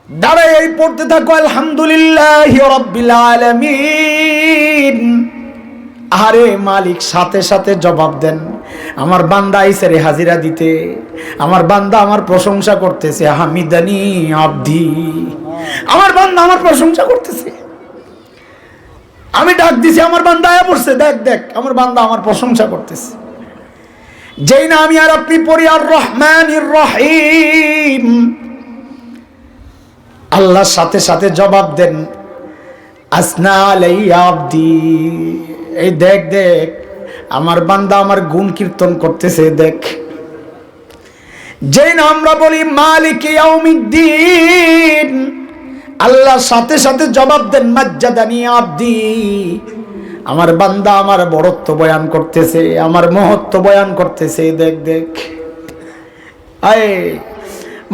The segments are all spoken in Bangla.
দাঁড়ায় এই পড়তে থাকো আলহামদুলিল্লাহি রাব্বিল আলামিন। আরে মালিক সাথে সাথে জবাব দেন, আমার বান্দা আইছে রে হাজিরা দিতে, আমার বান্দা আমার প্রশংসা করতেছে, হামিদানি আব্দি, আমার বান্দা আমার প্রশংসা করতেছে। আমি ডাক দিছি, আমার বান্দা আয়া পড়ছে, দেখ দেখ আমার বান্দা আমার প্রশংসা করতেছে। যেই না আমি আর আপনি পড়ি আর রহমানির রহিম, আল্লাহর সাথে সাথে জবাব দেন আসনা আলাইয়া আব্দি, এই দেখ দেখ আমার বান্দা আমার গুণ কীর্তন করতেছে দেখ। যেই না আমরা বলি মালিক ইয়াউমিদ্দিন, আল্লাহর সাথে সাথে জবাব দেন মাজ্জাদানি আব্দি, আমার বান্দা আমার বড়ত্ব বয়ান করতেছে, আমার মহত্ব বয়ান করতেছে দেখ দেখ। আয়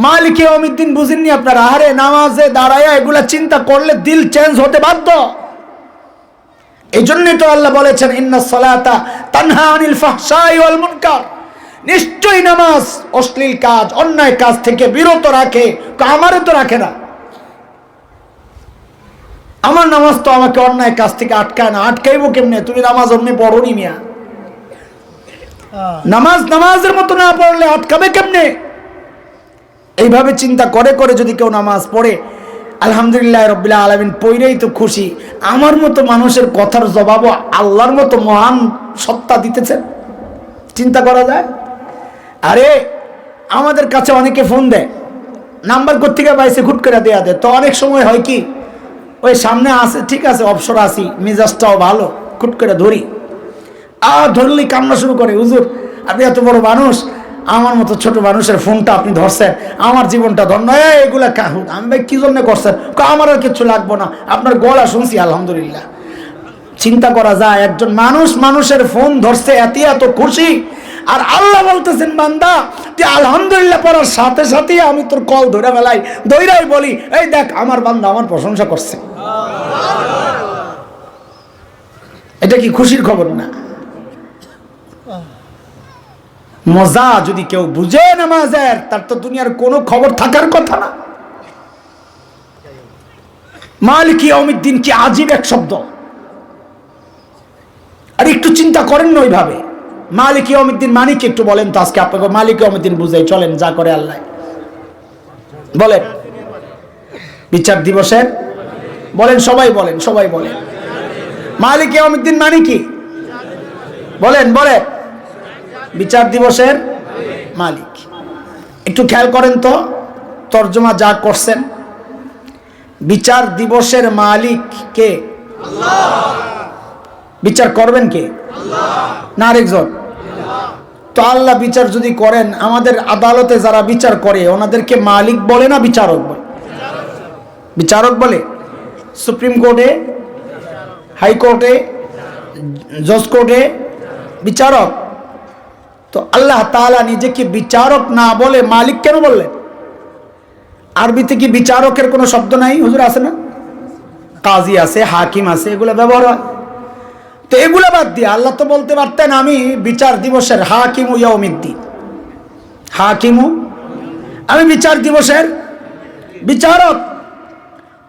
মালিক ইয়াউমিদ্দিন বুঝেননি আপনারা? আরে নামাজে দাঁড়ায়া এগুলা চিন্তা করলে দিল চেঞ্জ হতে বাধ্য। এই জন্যই তো আল্লাহ বলেছেন ইন্নাস সালাতা তানহা আনিল ফাহশাই ওয়াল মুনকার, নিশ্চয়ই নামাজ অশ্লীল কাজ অন্যায় কাজ থেকে বিরত রাখে। আমারও তো রাখে না, আমার নামাজ তো আমাকে অন্যায় কাজ থেকে আটকায় না। আটকাইবো কেমনে? তুমি নামাজ অমনি পড়োনি মিয়া, নামাজ নামাজের মতো না পড়লে আটকাবে কেমনে? এইভাবে চিন্তা করে করে যদি কেউ নামাজ পড়ে, আলহামদুলিল্লাহ রাব্বিল আলামিন পড়েই তো খুশি। আমার মতো মানুষের কথার জবাবও আল্লাহর মতো মহান সত্তা দিতেছেন, চিন্তা করা যায়? আরে আমাদের কাছে অনেকে ফোন দেয়, নাম্বার কোত্থেকে পাইছে হুট করে দেয়া দেয়। তো অনেক সময় হয় কি, ওই সামনে আসে ঠিক আছে অবসর আসি, মেজাজটাও ভালো, হুট করে ধরি, ধরলেই কান্না শুরু করে, হুজুর আপনি এত বড় মানুষ, আমার মতো ছোট মানুষের ফোনটা আপনি ধরছেন, আমার জীবনটা ধন্য। এগুলা কাহুন আমি ভাই কি জন্য করছেন? আমার আর কিছু লাগবো না, আপনার গলা শুনছি আলহামদুলিল্লাহ। চিন্তা করা যায়, একজন মানুষ মানুষের ফোন ধরছে, এত এত খুশি, আর আল্লাহ বলতেছেন বান্দা তুই আলহামদুলিল্লাহ পড়ার সাথে সাথে আমি তোর কল ধরে ফেলাই, দইরাই বলি এই দেখ আমার বান্দা আমার প্রশংসা করছে। এটা কি খুশির খবর না? মজা যদি কেউ বুঝে নামাজের, তার তো দুনিয়ার কোনো খবর থাকার কথা না। মালিক ইয়াউমিদ্দিন কি আজীব এক শব্দ! আর একটু চিন্তা করেন না ওইভাবে। মালিক ইয়াউমিদ্দিন মানে কি একটু বলেন তো, আজকে আপনাকে মালিক ইয়াউমিদ্দিন বুঝাই, চলেন যা করে আল্লাহ বলেন। বিচার দিবসের বলেন, সবাই বলেন, সবাই বলেন মালিক ইয়াউমিদ্দিন মানে কি বলেন, বলেন। বিচার দিবসের মালিক। একটু খেয়াল করেন তো তর্জমা যা করছেন, বিচার দিবসের মালিক কে? আল্লাহ। বিচার করবেন কে? আল্লাহ না আরেকজন? তো আল্লাহ বিচার যদি করেন, আমাদের আদালতে যারা বিচার করে ওনাদেরকে মালিক বলে না বিচারক বলে? বিচারক বলে। সুপ্রিম কোর্টে, হাইকোর্টে, জজ কোর্টে বিচারক। তো আল্লাহ তাআলা নিজেকে বিচারক না বলে মালিক কেন বললেন? আরবিতে কি বিচারকের কোনো শব্দ নাই? হুজুর আছে না? কাজী আছে, হাকিম আছে, এগুলো ব্যবহার হয়। তো এগুলো বাদ দিয়ে আল্লাহ তো বলতে পারতেন আমি বিচার দিবসের হাকিমু ইয়াউমিদ্দিন, হাকিমু, আমি বিচার দিবসের বিচারক।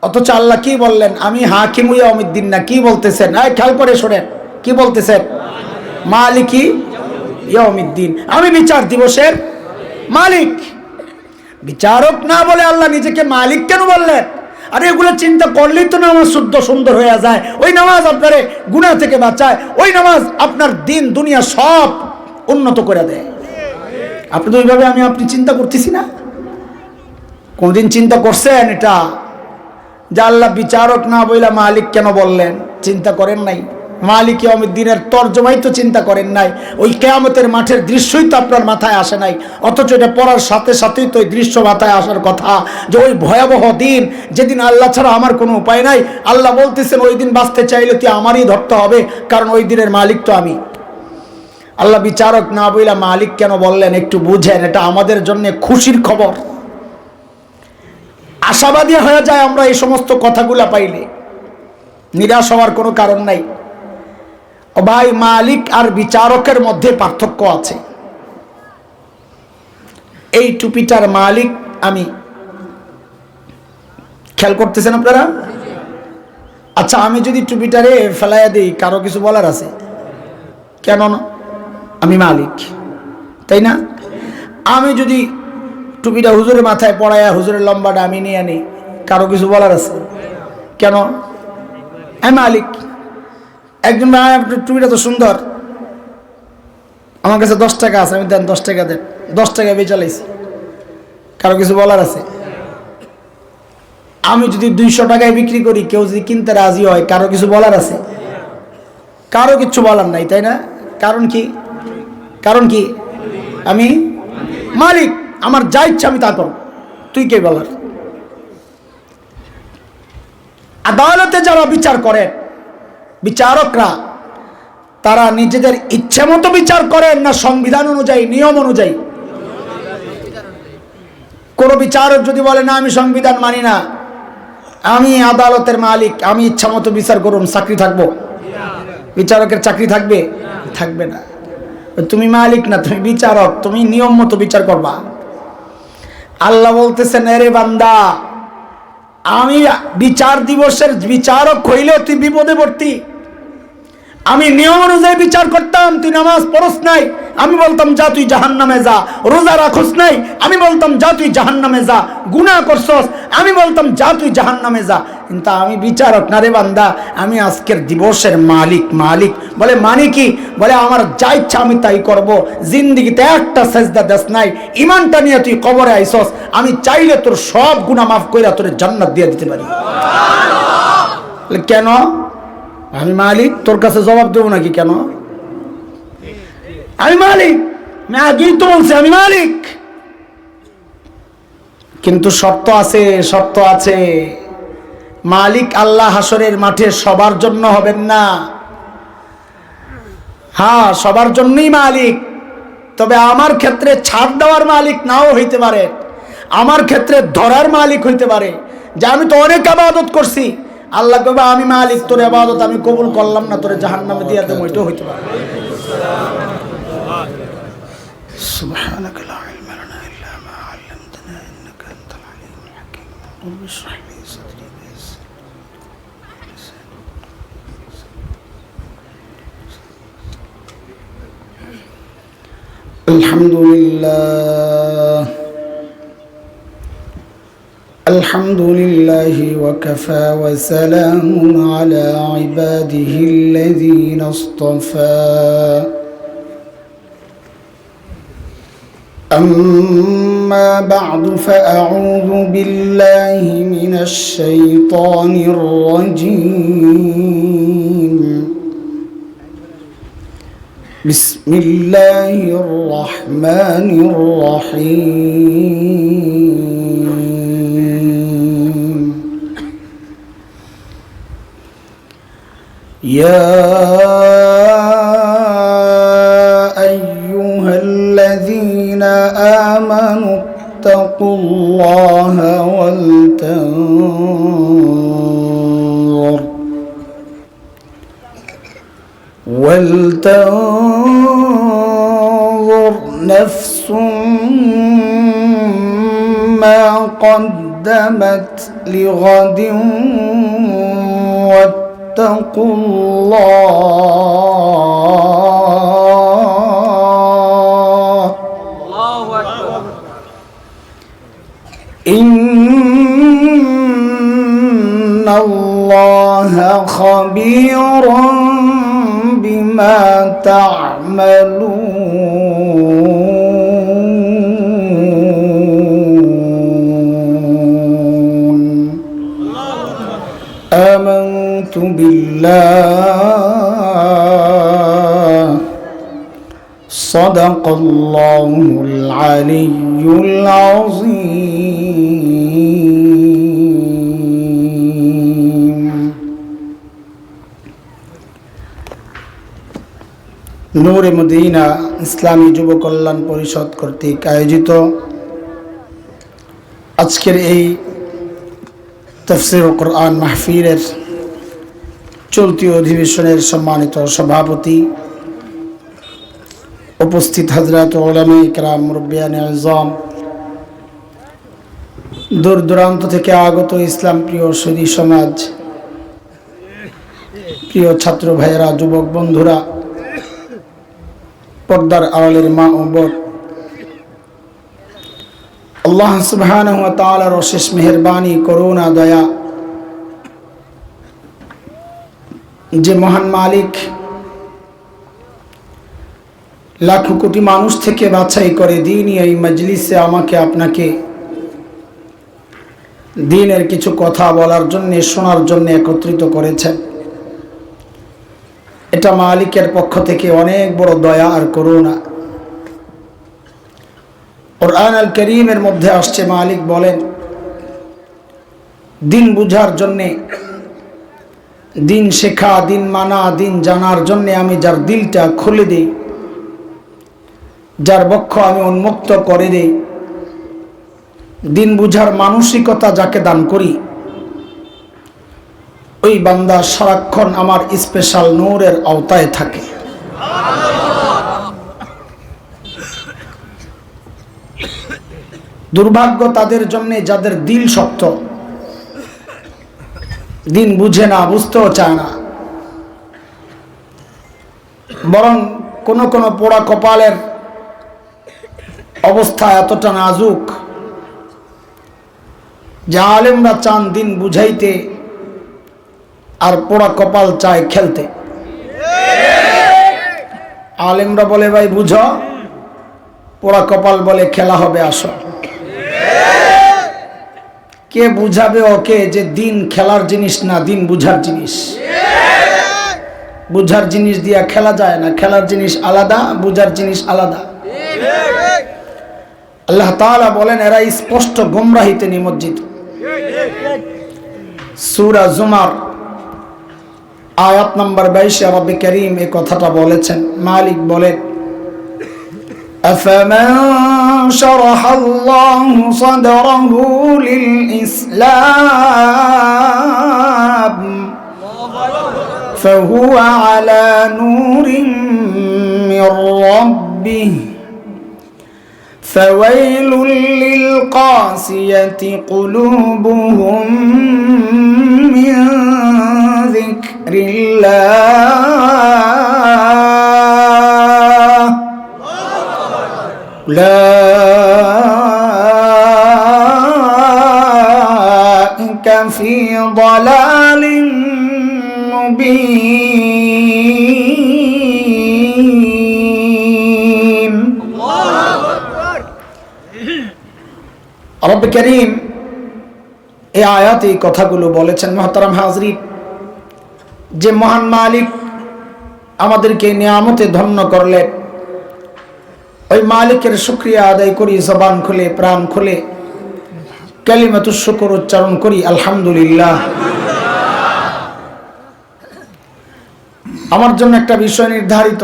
অথচ আল্লাহ কি বললেন? আমি হাকিমু ইয়াউমিদ্দিন না, কি বলতেছেন? খেয়াল করে শোনেন, কি বলতেছেন? মালিকি ইয়াউমিদ্দিন, আমি বিচার দিবসের মালিক। বিচারক না বলে আল্লাহ নিজেকে মালিক কেন বললেন? আরে এগুলো চিন্তা করলেই তো নামাজ শুদ্ধ সুন্দর হয়ে যায়। ওই নামাজ আপনারে গুনাহ থেকে বাঁচায়, ওই নামাজ আপনার দিন দুনিয়া সব উন্নত করে দেয়। আপনি তো ওইভাবে আমি আপনি চিন্তা করতেছি না। কোনদিন চিন্তা করছেন এটা যে আল্লাহ বিচারক না বইলা মালিক কেন বললেন? চিন্তা করেন নাই? মালিক ইয়াউমিদ্দিনের তরজমাই তো চিন্তা করেন নাই। ওই কিয়ামতের মাঠের দৃশ্যই তো আপনার মাথায় আসে নাই। অথচ এটা পড়ার সাথে সাথেই তো ওই দৃশ্য মাথায় আসার কথা, যে ওই ভয়াবহ দিন যেদিন আল্লাহ ছাড়া আমার কোনো উপায় নাই। আল্লাহ বলতেছেন ওই দিন বাঁচতে চাইলে তুই আমারই ধরতে হবে, কারণ ওই দিনের মালিক তো আমি। আল্লাহ বিচারক না বইলা মালিক কেন বললেন একটু বুঝেন। এটা আমাদের জন্য খুশির খবর। আশাবাদী হয়ে যায় আমরা এই সমস্ত কথাগুলা পাইলে, নিরাশ হওয়ার কোনো কারণ নাই। ও ভাই, মালিক আর বিচারকের মধ্যে পার্থক্য আছে। এই টুপিটার মালিক আমি, খেয়াল করতেছেন আপনারা? আচ্ছা, আমি যদি টুপিটারে ফেলাইয়া দিই, কারো কিছু বলার আছে? কেন না? আমি মালিক, তাই না? আমি যদি টুপিটা হুজুরের মাথায় পড়াইয়া হুজুরের লম্বাটা আমি নিয়ে আনি, কারো কিছু বলার আছে? কেন? আমি মালিক। একজন ভাই, আপনার টুপিটা তো সুন্দর, আমার কাছে 10 টাকা আছে, আমি দেন 10 টাকা দেন, 10 টাকা বেচে চালাইছি, কারো কিছু বলার আছে? আমি যদি 200 টাকায় বিক্রি করি, কেউ যদি কিনতে রাজি হয়, কারো কিছু বলার আছে? কারো কিচ্ছু বলার নাই, তাই না? কারণ কি? কারণ কি? আমি মালিক, আমার যা ইচ্ছা আমি তা করব, তুই কে বলার? আদালতে যারা বিচার করেন, বিচারকরা, তারা নিজেদের ইচ্ছে মতো বিচার করেন না সংবিধান অনুযায়ী, নিয়ম অনুযায়ী? কোন বিচারক যদি বলে না আমি সংবিধান মানি না, আমি আদালতের মালিক, আমি ইচ্ছা মতো বিচার করুন, চাকরি থাকবো? বিচারকের চাকরি থাকবে? থাকবে না। তুমি মালিক না, তুমি বিচারক, তুমি নিয়ম মতো বিচার করবা। আল্লাহ বলতেছেন, আরে বান্দা, আমি বিচার দিবসের বিচারক হইলেও তুই বিপদে পড়তি। আমি নিয়ম অনুযায়ী বিচার করতাম, তুই নামাজ পড়স নাই, আমি বলতাম যা তুই জাহান্নামে যা। রোজা রাখস নাই, আমি বলতাম যা তুই জাহান্নামে যা। গুনাহ করছস, আমি বলতাম যা তুই জাহান্নামে যা। কিন্তু আমি বিচারক না রে বান্দা, আমি আজকের দিবসের মালিক। মালিক বলে মানে কি? বলে আমার যা ইচ্ছা আমি তাই করব। জিন্দেগিতে একটা সেজদা দেস নাই, ইমানটা নিয়ে তুই কবরে আইসস, আমি চাইলে তোর সব গুনাহ মাফ কইরা তোর জান্নাত দিয়ে দিতে পারি। সুবহানাল্লাহ। কেন? আমি মালিক, তোর কাছে জবাব দেবো নাকি? কেন? আমি মালিক, আমি আগেই তো বলছি আমি মালিক। কিন্তু শর্ত আছে, শর্ত আছে। মালিক আল্লাহ হাসরের মাঠে সবার জন্য হবেন না। হ্যাঁ, সবার জন্যই মালিক, তবে আমার ক্ষেত্রে ছাড় দেওয়ার মালিক নাও হইতে পারে, আমার ক্ষেত্রে ধরার মালিক হইতে পারে। যে আমি তো অনেক ইবাদত করছি, আল্লাহ কবে আমি মালিক, তোর ইবাদত আমি কবুল করলাম না, তোরে জাহান্নামে দিয়ে দেব, ওইটাও হইতে পারে। সুবহানাকা লা ইলমা লানা ইল্লা মা আল্লামতানা ইন্নাকা আনতাল আলিমুল হাকীম। রব্বি ইশরাহ লি সাদরি ওয়া ইয়াসসির লি। আলহামদুলিল্লাহ, الحمد لله وكفى وسلام على عباده الذين اصطفى. أما بعد فأعوذ بالله من الشيطان الرجيم. بسم الله الرحمن الرحيم. يا أيها الذين آمنوا اتقوا الله ولتنظر نفس ما قدمت لغد واتقوا الله إن الله خبير بما تعملون. آمنت بالله صدق الله العلي العظيم. নূরে মদিনা ইসলামী যুব কল্যাণ পরিষদ কর্তৃক আয়োজিত আজকের এই তাফসীর কোরআন মাহফিলের চলতি অধিবেশনের সম্মানিত সভাপতি, উপস্থিত হযরত উলামায়ে কেরাম, মুরব্বিয়ানে আযম, দূর দূরান্ত থেকে আগত ইসলাম প্রিয় সুধী সমাজ, প্রিয় ছাত্র ভাইয়েরা, যুবক বন্ধুরা, পর্দার আড়ালের মা ও বোন, আল্লাহ সুবহানাহু ওয়া তাআলার অশেষ মেহেরবানি, করুণা, দয়া, যে মহান মালিক লাখো কোটি মানুষ থেকে বাছাই করে দিনই এই মজলিসে আমাকে আপনাকে দিনের কিছু কথা বলার জন্য, শোনার জন্য একত্রিত করেছেন, এটা মালিকের পক্ষ থেকে অনেক বড় দয়া আর করুণা। কুরআন আল কারীমের মধ্যে আসছে, মালিক বলেন, দিন বুঝার জন্যে, দিন শেখা, দিন মানা, দিন জানার জন্যে আমি যার দিলটা খুলে দিই, যার বক্ষ আমি উন্মুক্ত করে দিই, দিন বুঝার মানসিকতা যাকে দান করি, ওই বান্দা সারাক্ষণ আমার স্পেশাল নূরের আওতায় থাকে। দুর্ভাগ্য তাদের জন্য যাদের দিল শক্ত, দিন বুঝে না, বুঝতেও চায় না, বরং কোন কোন পোড়া কপালের অবস্থা এতটা নাজুক যে আলেমরা চান দিন বুঝাইতে আর পোড়া কপাল চায় খেলতে। আলেমরা বলে ভাই বুঝো, পোড়া কপাল বলে খেলা হবে আসো। কে বুঝাবে ওকে যে দিন খেলার জিনিস না, দিন বুঝার জিনিস। বুঝার জিনিস দিয়া খেলা যায় না, খেলার জিনিস আলাদা, বুঝার জিনিস আলাদা। আল্লাহ তাআলা বলেন এরা স্পষ্ট গোমরাহিতে নিমজ্জিত। সূরা জুমার আয়াত নম্বর 22 রব্বে কারীম এই কথাটা বলেছেন। মালিক বলেন, আফামান শারাহাল্লাহু সাদরাহু লিল ইসলাম ফাহুয়া আলা নূরিন মির রাব্বিহি فويل للقاسية قلوبهم من ذكر الله أولئك في ضلال مبين। রব্বে কারীম এই আয়াতে এই কথাগুলো বলেছেন। মুহতারাম হাজরিন, যে মহান মালিক আমাদেরকে নিয়ামতে ধন্য করলেন, ওই মালিকের শুকরিয়া আদায় করি, জবান খুলে, প্রাণ খুলে কালিমাতুশ শুকর উচ্চারণ করি, আলহামদুলিল্লাহ। আমার জন্য একটা বিষয় নির্ধারিত,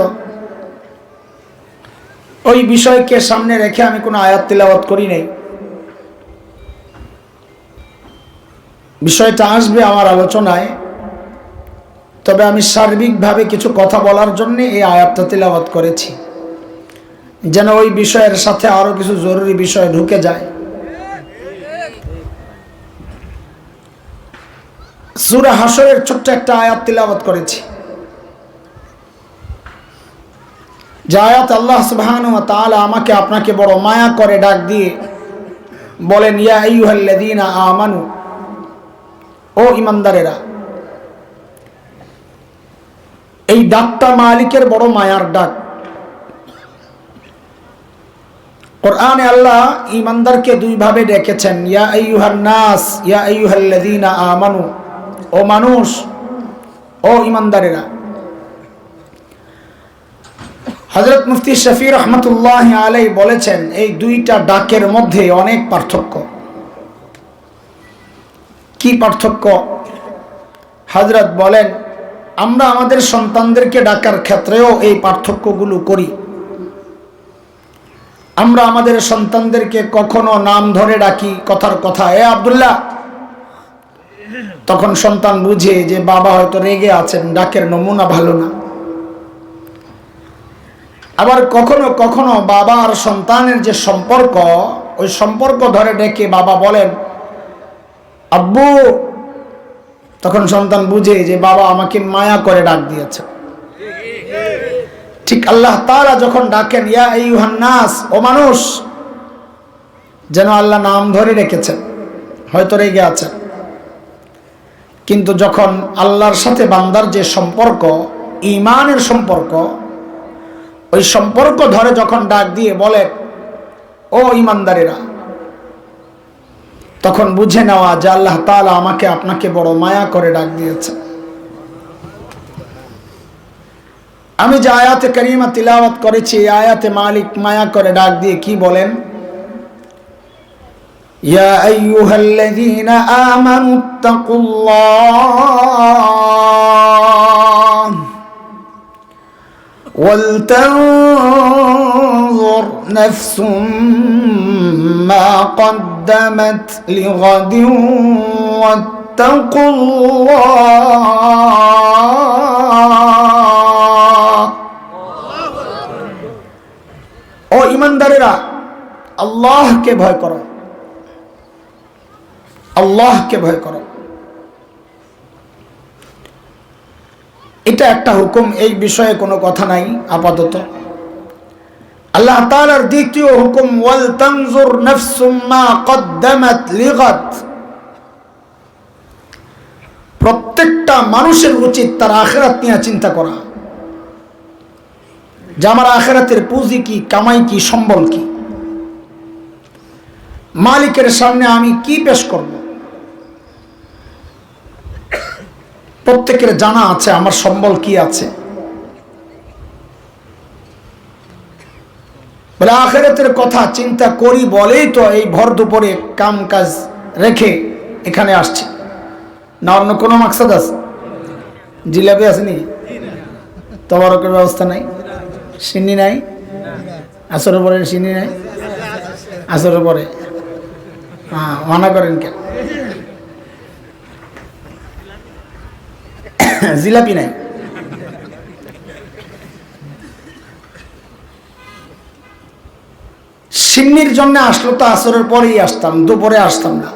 ওই বিষয়কে সামনে রেখে আমি কোনো আয়াত তিলাওয়াত করি নাই। বিষয়টা আসবে আমার আলোচনায়, তবে আমি সার্বিকভাবে কিছু কথা বলার জন্য এই আয়াতটা তিলাওয়াত করেছি, যেন ওই বিষয়ের সাথে আরো কিছু জরুরি বিষয় ঢুকে যায়। সূরা হাশরের ছোট্ট একটা আয়াত তিলাওয়াত করেছি, যে আয়াত আল্লাহ সুবহানাহু ওয়া তাআলা আমাকে আপনাকে বড় মায়া করে ডাক দিয়ে বলেন, ইয়া আইয়ুহাল্লাযীনা আমানু, ও ইমানদারেরা। এই ডাকটা মালিকের বড় মায়ার ডাক। কোরআনে আল্লাহ ইমানদারকে দুই ভাবে ডেকেছেন, ইয়া আইয়ুহান নাস, ইয়া আইয়ুহাল্লাযীনা আমানু, ও মানুষ, ও ইমানদারেরা। হযরত মুফতি শফি রহমাতুল্লাহি আলাইহি বলেছেন, এই দুইটা ডাকের মধ্যে অনেক পার্থক্য। কি পার্থক্য? হযরত বলেন, আমরা আমাদের সন্তানদেরকে ডাকার ক্ষেত্রেও এই পার্থক্যগুলো করি। আমরা আমাদের সন্তানদেরকে কখনো নাম ধরে ডাকি, কথার কথা, এ আব্দুল্লাহ, তখন সন্তান বুঝে যে বাবা হয়তো রেগে আছেন, ডাকের নমুনা ভালো না। আবার কখনো কখনো বাবা আর সন্তানের যে সম্পর্ক, ওই সম্পর্ক ধরে ডেকে বাবা বলেন, আব্বু। তখন সন্তান বুঝে যে বাবা আমাকে মায়া করে ডাক দিয়েছে। ঠিক আল্লাহ তাআলা যখন ডাকেন ইয়া আইয়ুহান নাস, ও মানুষ, যেন আল্লাহ নাম ধরে রেখেছেন, হয়তো রেগে আছেন, কিন্তু যখন আল্লাহর সাথে বান্দার যে সম্পর্ক, ঈমানের সম্পর্ক, ওই সম্পর্ক ধরে যখন ডাক দিয়ে বলে ও ঈমানদারেরা, তখন বুঝে নেওয়া যে আল্লাহ তাআলা আমাকে আপনাকে বড় মায়া করে ডাক দিয়েছে। আমি যে আয়াতে কারিমা তিলাওয়াত করেছি, এই আয়াতে মালিক মায়া করে ডাক দিয়ে কি বলেন? ইয়া আইয়ুহাল্লাযীনা আমানুত্তাকুল্লাহ ওয়ালতানজুর নাফসুম মা কদ্দামাত লিগাদিন ওয়াত্তাকুল্লাহ। ও ঈমানদারেরা, আল্লাহকে ভয় করো, আল্লাহকে ভয় করো। এটা একটা হুকুম, এই বিষয়ে কোনো কথা নাই আপাতত। আল্লাহ তাআলার দ্বিতীয় হুকুম ওয়াল তানজুর নাফসুম মা কদ্দামাত লিগাদ। প্রত্যেকটা মানুষের উচিত তার আখিরাত নিয়ে চিন্তা করা, যে আমার আখিরাতের পুঁজি কি, কামাই কি, সম্বল কি, মালিকের সামনে আমি কি পেশ করব। প্রত্যেকের জানা আছে আমার সম্বল কি আছে। বলে আখিরাতের কথা চিন্তা করি বলেই তো এই ভর দুপুরে কাম কাজ রেখে এখানে আসছি, না অন্য কোনো মাকসাদ আছে? জিলাপি আছে নি? তবারকের ব্যবস্থা নাই? সিন্নি নাই? আসরের পরে সিন্নি নাই? আসরের পরে মানা করেন কেন? জিলাপি নাই? সিন্নির জন্য আসলো তো আসরের পরেই আসতাম, দুপুরে আসতাম না।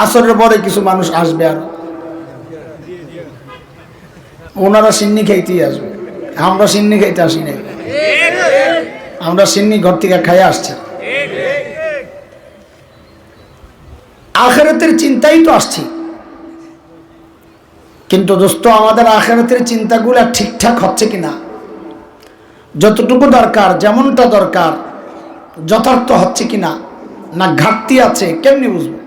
আসরের পরে কিছু মানুষ আসবে, আর ওনারা সিন্নি খাইতেই আসবে। আমরা সিন্নি খাইতে আসি নাই, আমরা সিন্নি ঘর থেকে খাইয়ে আসছি। আখিরাতের চিন্তাই তো আসছি, কিন্তু দোস্ত আমাদের আখিরাতের চিন্তাগুলো ঠিকঠাক হচ্ছে কিনা, যতটুকু দরকার, যেমনটা দরকার, যথার্থ হচ্ছে কিনা, না ঘাটতি আছে, কেমনি বুঝবো?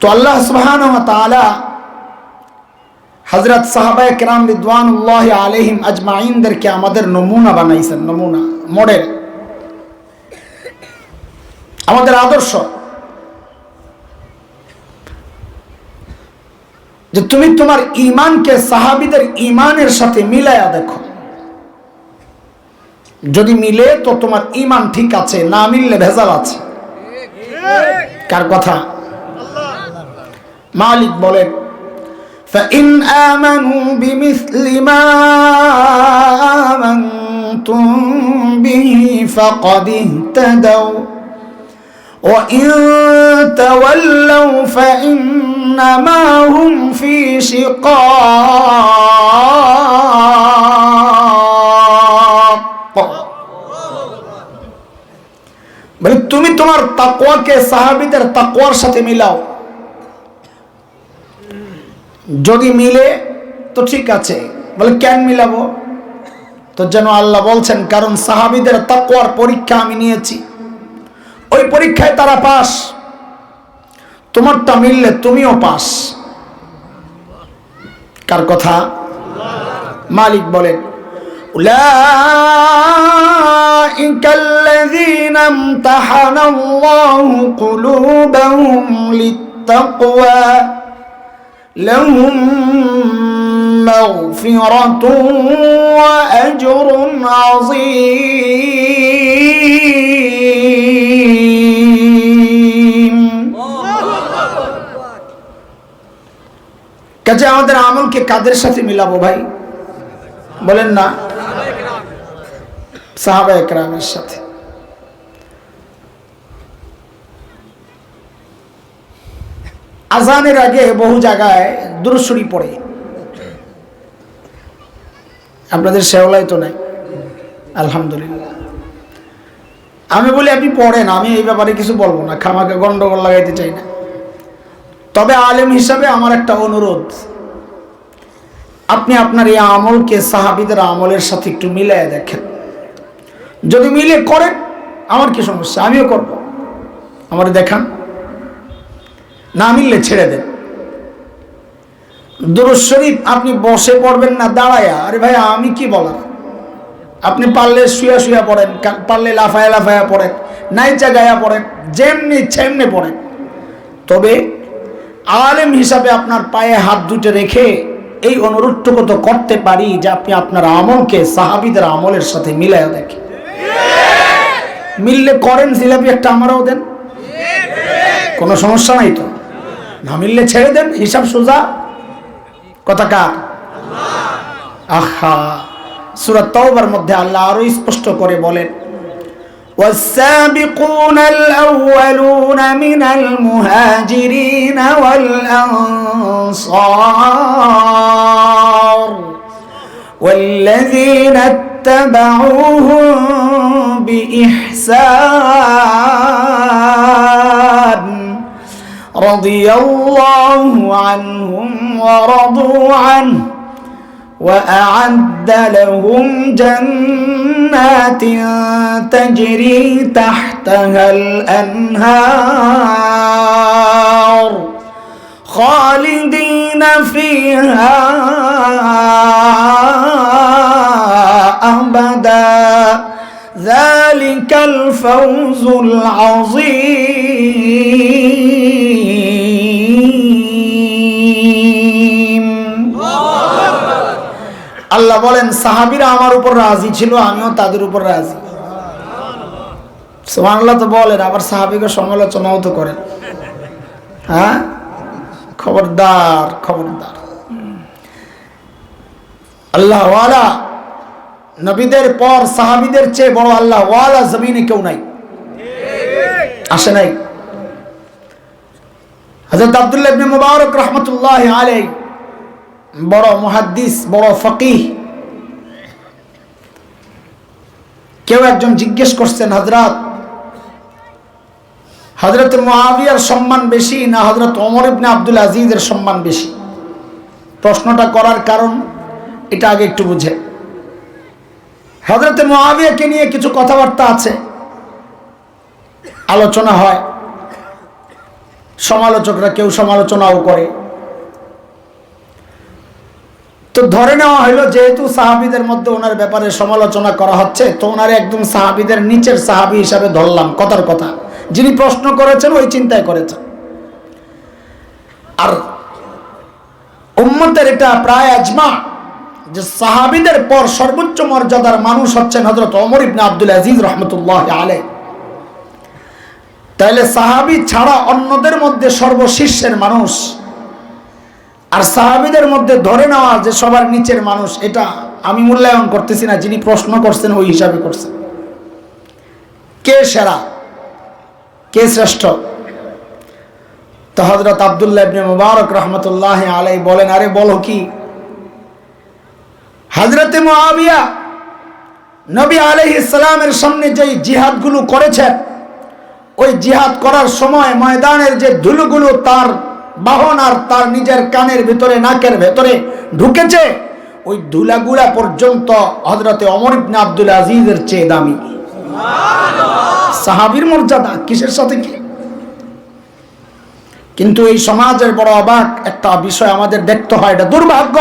তো আল্লাহ সুবহানাহু ওয়া তাআলা হযরত সাহাবায়ে কেরাম রিদওয়ানুল্লাহি আলাইহিম আজমাইনদেরকে আমাদের নমুনা বানাইছেন, নমুনা, মডেল, আমাদের আদর্শ। যে তুমি তোমার ঈমানকে সাহাবীদের ঈমানের সাথে মিলায়া দেখো, যদি মিলে তো তোমার ঈমান ঠিক আছে, না মিললে ভেজাল আছে। কার কথা? মালিক বলেন فَإِنْ آمَنُوا بِمِثْلِ مَا آمَنْتُمْ بِهِ فَقَدِ اهْتَدَوْا وَإِنْ تَوَلَّوْا فَإِنَّمَا هُمْ فِي شِقَاقٍ। বলে তুমি তোমার তাকওয়াকে সাহাবীদের তাকওয়ার সাথে মিলাও, যদি মিলে তো ঠিক আছে। বলে কেন মিলাবো? তো যেন আল্লাহ বলছেন কারণ সাহাবীদের তাকওয়ার পরীক্ষা আমি নিয়েছি, ওই পরীক্ষায় তারা পাস, তোমারটা মিললে তুমিও পাস। কার কথা? মালিক বলেন উলাইকাল্লাযীনা ইমতাহানাল্লাহু কুলুবাহুম লিত্তাকওয়া লাহুম মাগফিরাতুন ওয়া আজরুন আযীম। কাজে আমাদের আমলকে কাদের সাথে মিলাবো ভাই? বলেন না। সাহাবায়ে কেরামের সাথে। আজানের আগে বহু জায়গায় দুরূদ শরীফ পড়ে, আপনাদের শেওলাই তো নাই আলহামদুলিল্লাহ। আমি বলি আপনি পড়েন, আমি এই ব্যাপারে কিছু বলবো না, খামাকে গন্ডগোল লাগাইতে চাই না। তবে আলেম হিসাবে আমার একটা অনুরোধ, আপনি আপনার এই আমলকে সাহাবীদের আমলের সাথে একটু মিলিয়ে দেখেন। যদি মিলে করেন আমার কি সমস্যা, আমিও করব, আমার দেখান। না মিললে ছেড়ে দেন। দুরূদ শরীফ আপনি বসে পড়বেন না দাঁড়ায়া, আরে ভাই আমি কি বলার, আপনি পারলে শুয়া শুয়া পড়েন, পারলে লাফায়া লাফায়া পড়েন, নাইচা গায়া পড়েন, যেমনি ইচ্ছা এমনি পড়েন। তবে আলেম হিসাবে আপনার পায়ে হাত দুটো রেখে এই অনুরোধটুকু তো করতে পারি যে আপনি আপনার আমলকে সাহাবীদের আমলের সাথে মিলাইয়া দেখেন। মিললে করেন, জিলাপি একটা আমারও দেন, কোনো সমস্যা নাই তো। না মিললে ছেড়ে দেন, হিসাব সোজা। কথা কার? আহা, সূরা তাওবার মধ্যে আল্লাহ আরো স্পষ্ট করে বলেন, والسابقون الأولون من المهاجرين والأنصار والذين اتبعوهم بإحسان رضي الله عنهم ورضوا عنه وأعد لهم جنات تجري تحتها الأنهار خالدين فيها أبدا ذلك الفوز العظيم। আল্লাহ বলেন সাহাবীরা আমার উপর রাজি ছিল, আমিও তাদের উপর রাজি। সুবহানাল্লাহ তো বলেন, আবার সাহাবীকে সমালোচনাও তো করেন। হ্যাঁ, খবরদার খবরদার। আল্লাহ ওয়ালা নবীদের পর সাহাবীদের চেয়ে বড় আল্লাহ ওয়ালা জমিনে কেউ নাই, আসে নাই। হযরত আব্দুল্লাহ ইবনে মুবারক রাহমাতুল্লাহি আলাইহি বড় মুহাদ্দিস, বড় ফকিহ। কেউ একজন জিজ্ঞেস করছেন, হযরত মুআবিয়ার সম্মান বেশি না হযরত ওমর ইবনে আব্দুল আজিজের সম্মান বেশি? প্রশ্নটা করার কারণ এটা আগে একটু বুঝে। হযরত মুআবিয়াকে নিয়ে কিছু কথাবার্তা আছে, আলোচনা হয়, সমালোচকরা কেউ সমালোচনাও করে। তো ধরে নেওয়া হলো যেহেতু সাহাবীদের মধ্যে ওনার ব্যাপারে সমালোচনা করা হচ্ছে, তো ওনারে একদম সাহাবীদের নিচের সাহাবী হিসাবে ধরলাম। কথার কথা, যিনি প্রশ্ন করেছেন ওই চিন্তায় করেছেন। আর উম্মতের এটা প্রায় আজমা যে সাহাবীদের পর সর্বোচ্চ মর্যাদার মানুষ হচ্ছেন হযরত ওমর ইবনে আব্দুল আজিজ রাহমাতুল্লাহি আলাইহি। তাইলে সাহাবী ছাড়া অন্যদের মধ্যে সর্বশীর্ষের মানুষ আর সাহাবীদের মধ্যে ধরে নেওয়া যে সবার নিচের মানুষ, এটা আমি মূল্যায়ন করতেছি না, যিনি প্রশ্ন করছেন ওই হিসাবে করছেন। কে সেরা, কে শ্রেষ্ঠ? তো হযরত আব্দুল্লাহ ইবনে মুবারক রাহমাতুল্লাহি আলাইহি বলেন, আরে বলো কি, হযরতে মুআবিয়া নবী আলাইহিস সালামের সামনে যে জিহাদগুলো করেছেন, ওই জিহাদ করার সময় ময়দানের যে ধুলোগুলো তার বাহন আর তার নিজের কানের ভিতরে, নাকের ভেতরে ঢুকেছে, ওই ধুলাগুলা পর্যন্ত হযরতে ওমর ইবনে আব্দুল আজিজের চেয়ে দামি। সাহাবীর মর্যাদা কিসের সাথে কি? কিন্তু এই সমাজের বড় অবাক একটা বিষয় আমাদের দেখতে হয়, এটা দুর্ভাগ্য।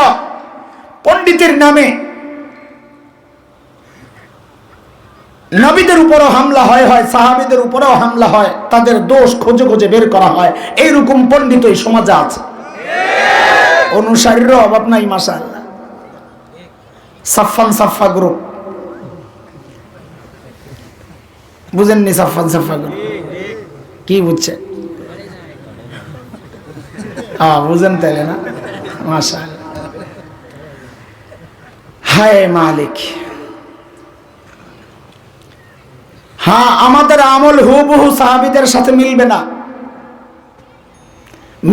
পণ্ডিতের নামে নবীদের উপরও হামলা হয়, সাহাবীদের উপরেও হামলা হয়, তাদের দোষ খুঁজে খুঁজে বের করা হয়। এইরকম পণ্ডিত এই সমাজে আছে, অনুসারীরও অভাব নাই মাশাআল্লাহ। সাফান সাফা গ্রুপ, বুঝেননি? সাফান সাফা গ্রুপ কি বুঝছে? বুঝেন তাইলে না? মাশাআল্লাহ। হায় মালিক, হ্যাঁ, আমাদের আমল হুবহু সাহাবীদের সাথে মিলবে না।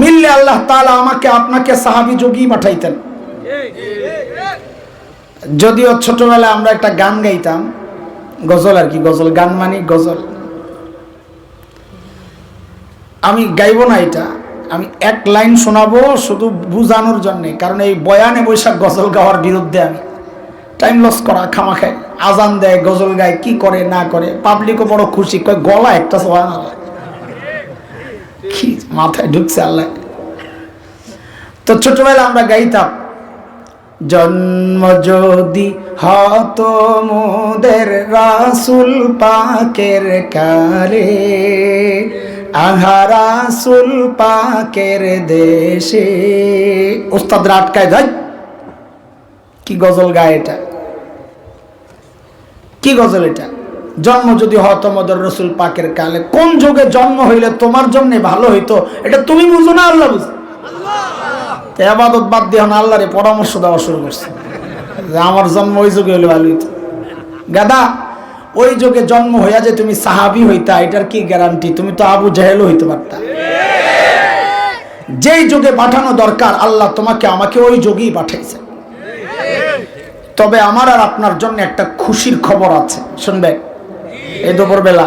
মিললে আল্লাহ তাআলা আমাকে আপনাকে সাহাবী যোগী পাঠাইতেন। যদিও ছোটবেলায় আমরা একটা গান গাইতাম, গজল আর কি, গজল গান মানে গজল। আমি গাইব না এটা, আমি এক লাইন শোনাবো শুধু বুঝানোর জন্য, কারণ এই বয়ানে বৈশাখ গজল গাওয়ার বিরুদ্ধে আমি। টাইম লস করা খামাখায়, আজান দেয়, গজল গায়, কি করে না করে, পাবলিকও বড় খুশি, কয় গলা একটা সুবহানাল্লাহ, কি মাথায় ঢুকছে আল্লাহ। তো ছোটবেলা আমরা গাইতাম, জন্ম যদি হতো মোদের রাসূল পাকের কালে, আহা রাসূল পাকের দেশে। উস্তাদরা আটকায় দেয়, কি গজল গায় এটা, কি গজল এটা? জন্ম যদি হতো মোদের রাসূল পাকের কালে, কোন যুগে জন্ম হইলে তোমার জন্য ভালো হইতো এটা তুমি বুঝো না, আল্লাহ বুঝো। ইবাদত বাদ দিয়ে আল্লাহরে পরামর্শ দেওয়া শুরু করছে যে আমার জন্ম ওই যুগে হইলে ভালো হইতো। গাদা, ওই যুগে জন্ম হইয়া যে তুমি সাহাবী হইতা, এটার কি গ্যারান্টি? তুমি তো আবু জাহেলও হইতে পারতা। যেই যুগে পাঠানো দরকার আল্লাহ তোমাকে আমাকে ওই যুগেই পাঠাইছে। তবে আমার আর আপনার জন্য একটা খুশির খবর আছে, শুনবেন এই দুপুর বেলা।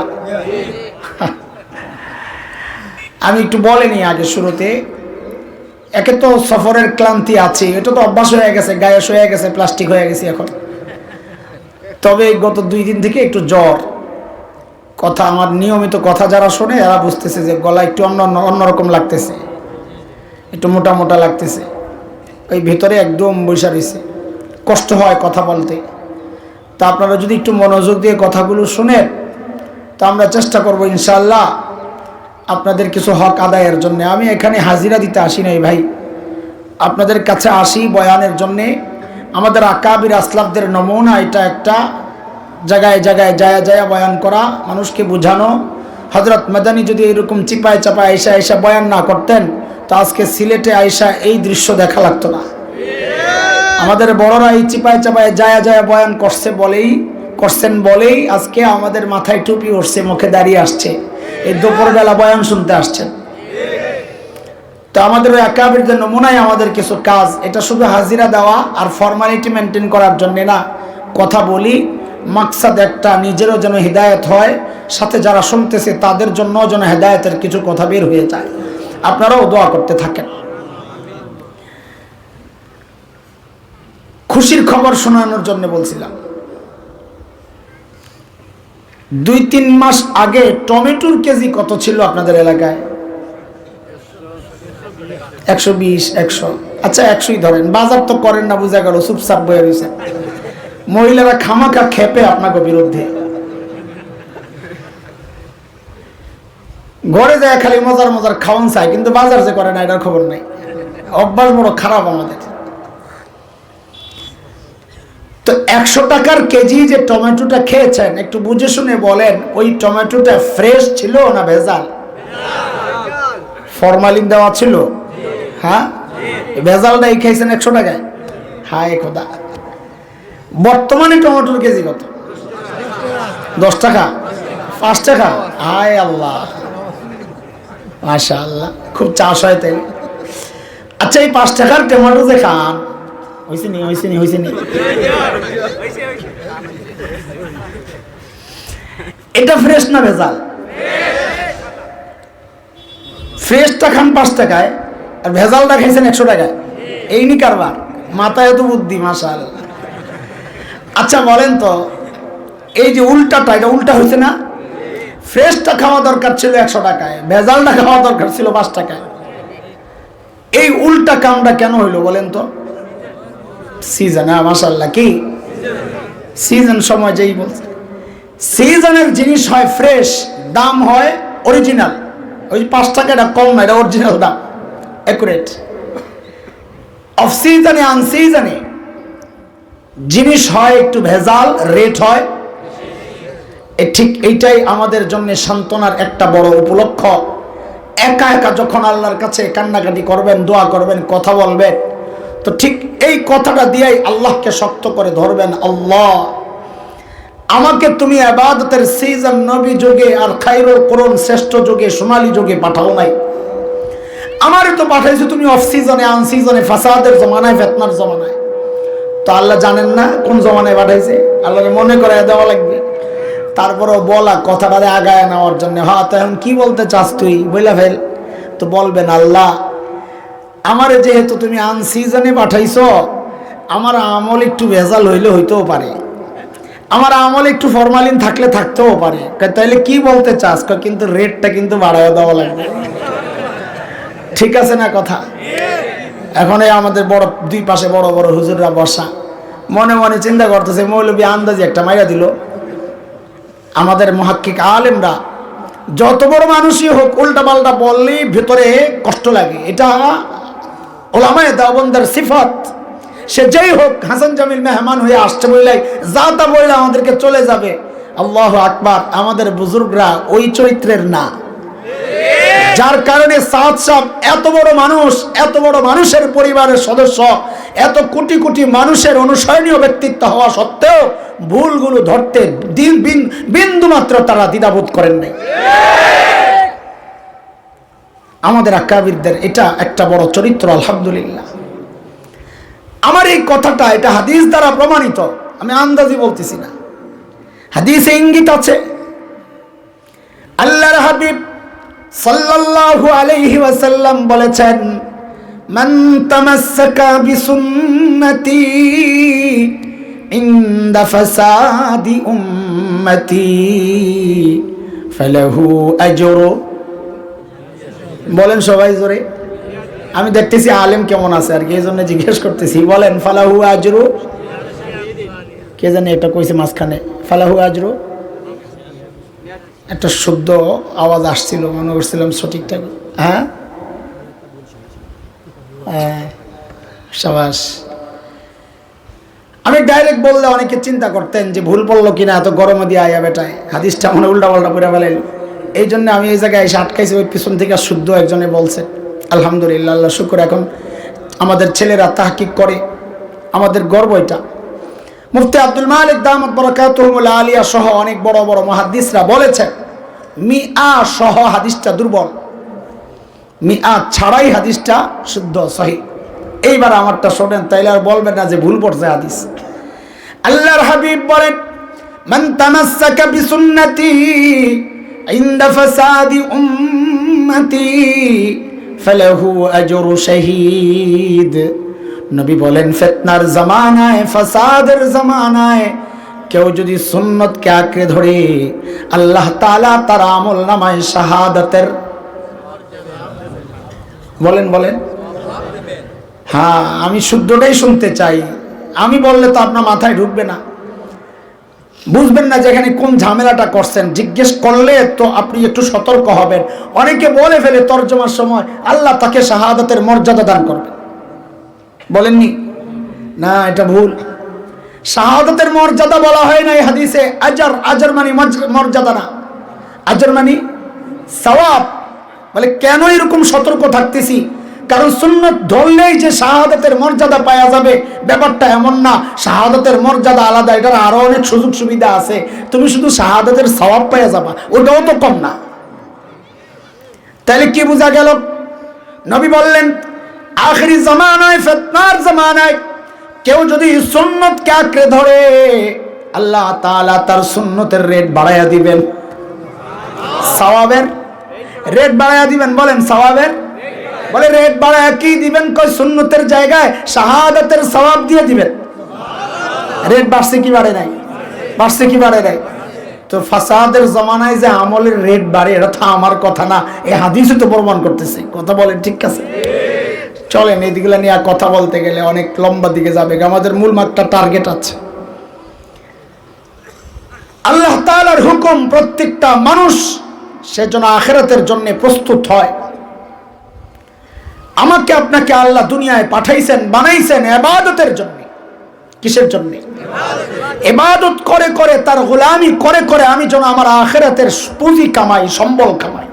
আমি একটু বলেনি আগে শুরুতে, একে তো সফরের ক্লান্তি আছে, এটা তো অভ্যাস হয়ে গেছে, গায়েস হয়ে গেছে, প্লাস্টিক হয়ে গেছে এখন। তবে গত 2 দিন থেকে একটু জ্বর, কথা আমার নিয়মিত কথা যারা শোনে এরা বুঝতেছে যে গলা একটু অন্যরকম লাগতেছে, একটু মোটা মোটা লাগতেছে, ওই ভিতরে একদম বৈশা রয়েছে, কষ্ট হয় কথা বলতে। তা আপনারা যদি একটু মনোযোগ দিয়ে কথাগুলো শুনেন, তো আমরা চেষ্টা করবো ইনশাআল্লাহ আপনাদের কিছু হক আদায়ের জন্য। আমি এখানে হাজিরা দিতে আসি নাই ভাই, আপনাদের কাছে আসি বয়ানের জন্যে। আমাদের আকাবির আসলাফদের নমুনা এটা, একটা জায়গায় জায়গায় যায় যায় বয়ান করা, মানুষকে বোঝানো। হযরত মাদানী যদি এরকম চিপায় চাপায় আইসা আইসা বয়ান না করতেন, তো আজকে সিলেটে আইসা এই দৃশ্য দেখা লাগতো না। আমাদের বড়রা এই চিপায় চাপায় যায় যায় বয়ান করছেন বলেই আজকে আমাদের মাথায় টুপি উঠছে, মুখে দাঁড়িয়ে আসছে, এই দুপুরবেলা বয়ান শুনতে আসছেন। তো আমাদের ওই আকাবিরদের নমুনায় আমাদের কিছু কাজ, এটা শুধু হাজিরা দেওয়া আর ফর্মালিটি মেনটেন করার জন্য না, কথা বলি, মাকসাদ একটা, নিজেরও যেন হিদায়ত হয়, সাথে যারা শুনতেছে তাদের জন্য যেন হেদায়েতের কিছু কথা বের হয়ে যায়। আপনারাও দোয়া করতে থাকেন। খুশির খবর শোনানোর জন্য বলছিলাম, 2-3 মাস আগে টমেটোর কেজি কত ছিল আপনাদের এলাকায়? 120, 100, আচ্ছা 100ই ধরেন। বাজার তো করেন না, বুঝা গেল, চুপচাপ বয়ে রয়েছে। মহিলারা খামাখা খেপে আপনাকে বিরুদ্ধে, ঘরে যায় খালি মজার মজার খাওয়ান চায়, কিন্তু বাজার যে করে না এটার খবর নাই। অভ্যাস বড় খারাপ আমাদের। তো 100 টাকার কেজি যে টমেটোটা খেয়েছেন, একটু বুঝে শুনে বলেন, ওই টমেটোটা ফ্রেশ ছিল না ভেজাল? ফরমালিন দেওয়া ছিল। হ্যাঁ, ভেজালটাই খাইছেন 100 টাকায়। হায় খোদা, বর্তমানে টমেটোর কেজি কত? 10 টাকা, 5 টাকা। হায় আল্লাহ, মাশাআল্লাহ, খুব চাষ হয় তাই। আচ্ছা, এই 5 টাকার টমেটো যে খান, হয়েছে নি এটা ফ্রেশ না ভেজাল? ফ্রেশটা খান 5 টাকায়, আর ভেজালটা খাইছেন 100 টাকায়। এই নি কারবার, মাথায় তো বুদ্ধি, মাশাআল্লাহ। আচ্ছা বলেন তো, এই যে উল্টাটা, এটা উল্টা হয়েছে না? ফ্রেশটা খাওয়া দরকার ছিল 100 টাকায়, ভেজালটা খাওয়া দরকার ছিল 5 টাকায়। এই উল্টা কামটা কেন হইলো বলেন তো? সিজন, মাশাআল্লাহ, কি সিজন সময় যেই বলছে, সিজনের জিনিস হয় ফ্রেশ, দাম হয় অরিজিনাল। ওই 5 টাকাটা কম না, এটা অরিজিনাল দাম, অ্যাকুরেট। অফ সিজনে, আনসিজনে জিনিস হয় একটু ভেজাল, রেট হয়। ঠিক এইটাই আমাদের জন্য সান্ত্বনার একটা বড় উপলক্ষ। একা একা যখন আল্লাহর কাছে কান্নাকাটি করবেন, দোয়া করবেন, কথা বলবেন, তো ঠিক এই কথাটা দিয়েই আল্লাহকে শক্ত করে ধরবেন। আল্লাহ, আমাকে তুমি ইবাদতের সিজন নবী যুগে আর খায়রুল কুরুন শ্রেষ্ঠ যুগে সোনালী যুগে পাঠাও নাই, আমারে তো পাঠাইছো তুমি অফ সিজনে, আন সিজনে, ফাসাদের জমানায়, ফিতনার জমানায়। তো আল্লাহ জানেন না কোন জমানায় পাঠাইছে? আল্লাহকে মনে করে দেওয়া লাগবে। তারপরও বলা কথাটারে আগায় নেওয়ার জন্য, হ্যাঁ তো এখন কি বলতে চাস তুই বইলা ফেল। তো বলবেন আল্লাহ আমারে যেহেতু তুমি আন সিজনে পাঠাইছো, আমার আমল একটু ভেজাল হইলে হইতেও পারে, আমার আমল একটু ফরমালিন থাকলে থাকতেও পারে। তাইলে কি বলতে চাস? কিন্তু রেটটা কিন্তু বাড়ায় দেওয়া লাগবে। ঠিক আছে না কথা? এখন আমাদের বড় দুই পাশে বড় বড় হুজুররা বসা, মনে মনে চিন্তা করতেছে মৌলবী আন্দাজি একটা মাইরা দিল। আমাদের মুহাক্কিক আলেমরা যত বড় মানুষই হোক উল্টা পাল্টা বললেই ভেতরে কষ্ট লাগে, এটা ওলামায়ে দেওবন্দের সিফাত। সে যেই হোক, হাসান জামিল মেহমান হয়ে আসছে বললাই যা তা বললে আমাদেরকে চলে যাবে। আল্লাহু আকবার। আমাদের বুজুর্গরা ওই চরিত্রের না, যার কারণে সাদ সাহেব এত বড় মানুষ, এত বড় মানুষের পরিবারের সদস্য, এত কোটি কোটি মানুষের অনুসরণীয় ব্যক্তিত্ব হওয়া সত্ত্বেও ভুলগুলো ধরতে বিন্দু মাত্র তারা দ্বিধাবোধ করেন নাই। আমাদের আকাবিরদের এটা একটা বড় চরিত্র, আলহামদুলিল্লাহ। আমার এই কথাটা এটা হাদিস দ্বারা প্রমাণিত, আমি আন্দাজি বলতেছি না, হাদিসে ইঙ্গিত আছে। আল্লাহর হাবিব সাল্লাল্লাহু আলাইহি ওয়াসাল্লাম বলেছেন, মান তামাসসাকা বিসুন্নতি ইনদা ফাসাদি উম্মতি ফালাহু আজরু। বলেন সবাই জোরে। আমি দেখতেছি আলেম কেমন আছে আর কি, এই জন্য জিজ্ঞেস করতেছি। বলেন ফালাহু আজরু। কে জানে এটা কইছে মাঝখানে, ফালাহু আজরু। একটা শুদ্ধ আওয়াজ আসছিল, মনে করছিলাম সঠিকঠাক। হ্যাঁ সাবাস। আমি ডাইরেক্ট বললে অনেকে চিন্তা করতেন যে ভুল বললো কিনা, এত গরমে দিয়ে আয়া বেটায় হাদিসটা মনে উল্টা পাল্টা করে ফেলাইল। এই জন্য আমি এই জায়গায় এসে আটকাইছি। ওই পিছন থেকে শুদ্ধ একজনে বলছে, আলহামদুলিল্লাহ, আল্লাহ শুকর। এখন আমাদের ছেলেরা তাহকিক করে, আমাদের গর্ব এটা। মুফতি আব্দুল মালিক দামাত বারাকাতুহুল আলিয়া সহ অনেক বড় বড় মুহাদ্দিসরা বলেছেন মিআ সহ হাদিসটা দুর্বল, মিআ ছাড়াই হাদিসটা শুদ্ধ সহিহ। এইবার আমারটা শোনেন, তাইলে আর বলবেন না যে ভুল পড়ছে হাদিস। আল্লাহর হাবিব বলেন, মান তামাসসাকা বিসুন্নতি ইনদা ফাসাদি উম্মতি ফালাহু আজরু শাহীদ। নবী বলেন, ফিতনার জামানায়, ফাসাদের জামানায় কেউ যদি সুন্নতকে আঁকড়ে ধরে, আল্লাহ তাআলা তার আমল নামায় শাহাদাতের, বলেন বলেন। হ্যাঁ, আমি শুদ্ধটাই শুনতে চাই। আমি বললে তো আপনার মাথায় ঢুকবে না, বুঝবেন না যেখানে কোন ঝামেলাটা করছেন। জিজ্ঞেস করলে তো আপনি একটু সতর্ক হবেন। অনেকে বলে ফেলে তরজমার সময় আল্লাহ তাকে শাহাদাতের মর্যাদা দান করবেন, বলেননি? না, এটা ভুল। শাহাদাতের মর্যাদা বলা হয় না এই হাদিসে। আজর, আজর মানে মর্যাদা না, আজর মানে সওয়াব। বলে কেন এরকম সতর্ক থাকতেছি? কারণ সুন্নত ধরলেই যে শাহাদাতের মর্যাদা পাওয়া যাবে ব্যাপারটা এমন না। শাহাদাতের মর্যাদা আলাদা, এটার আরো অনেক সুযোগ সুবিধা আছে। তুমি শুধু শাহাদাতের সওয়াব পাওয়া যাবা, ওটাও তো কম না। তাহলে কি বোঝা গেল? নবী বললেন, আখিরি জামানায়, ফিতনার জামানায় কেউ যদি সুন্নতকে আঁকড়ে ধরে, আল্লাহ তাআলা তার সুন্নতের রেট বাড়াইয়া দিবেন, সওয়াবের রেট বাড়াইয়া দিবেন। বলেন সওয়াবের, বলে রেট বাড়াইয়া কি দিবেন? কই সুন্নতের জায়গায় শাহাদাতের সওয়াব দিয়ে দিবেন। রেট বাড়ছে কি বাড়ে নাই? বাড়ছে কি বাড়ে নাই? তো ফাসাদের জমানায় যে আমলের রেট বাড়ে, এটা তো আমার কথা না, এই হাদিসে তো প্রমাণ করতেছে। কথা বলেন ঠিক আছে? চলেন, এইদিকগুলো নিয়ে কথা বলতে গেলে অনেক লম্বা দিকে যাবে। আমাদের মূল মাত্রা টার্গেট আছে। আল্লাহ তাআলার হুকুম প্রত্যেকটা মানুষ সেজন্য আখিরাতের জন্য প্রস্তুত হয়। আমাকে আপনাকে আল্লাহ দুনিয়ায় পাঠাইছেন, বানাইছেন ইবাদতের জন্য। কিসের জন্য? ইবাদত করে করে, তার গোলামি করে করে আমি যেন আমার আখিরাতের পুঁজি কামাই, সম্বল কামাই।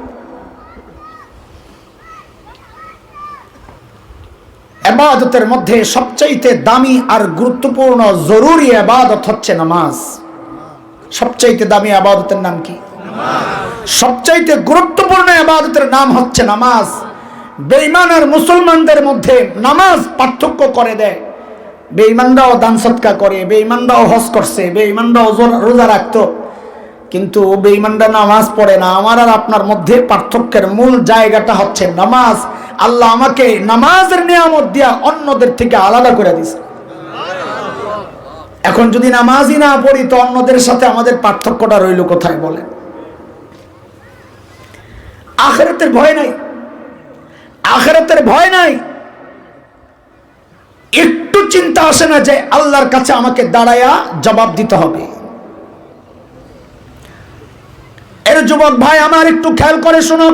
ইবাদতের মধ্যে সবচাইতে দামি আর গুরুত্বপূর্ণ জরুরি ইবাদত হচ্ছে নামাজ। সবচাইতে দামি ইবাদতের নাম কি? সবচাইতে গুরুত্বপূর্ণ ইবাদতের নাম হচ্ছে নামাজ। বেঈমান আর মুসলমানদের মধ্যে নামাজ পার্থক্য করে দেয়। বেঈমানরাও দান সদকা করে, বেঈমানরাও হজ করছে, বেঈমানরাও রোজা রাখতো, কিন্তু বেঈমানরা নামাজ পড়ে না। আমার আর আপনার মধ্যে পার্থক্যের মূল জায়গাটা হচ্ছে নামাজ। আল্লাহ আমাকে নামাজের নিয়ামত দিয়া অন্যদের থেকে আলাদা করে দিয়েছে। এখন যদি নামাজই না পড়ি তো অন্যদের সাথে আমাদের পার্থক্যটা রইল কোথায় বলেন? আখিরাতের ভয় নাই, আখিরাতের ভয় নাই। একটু চিন্তা আসে না যে আল্লাহর কাছে আমাকে দাঁড়ায়া জবাব দিতে হবে। এর যুবক ভাই আমার একটু খেয়াল করে শোনো,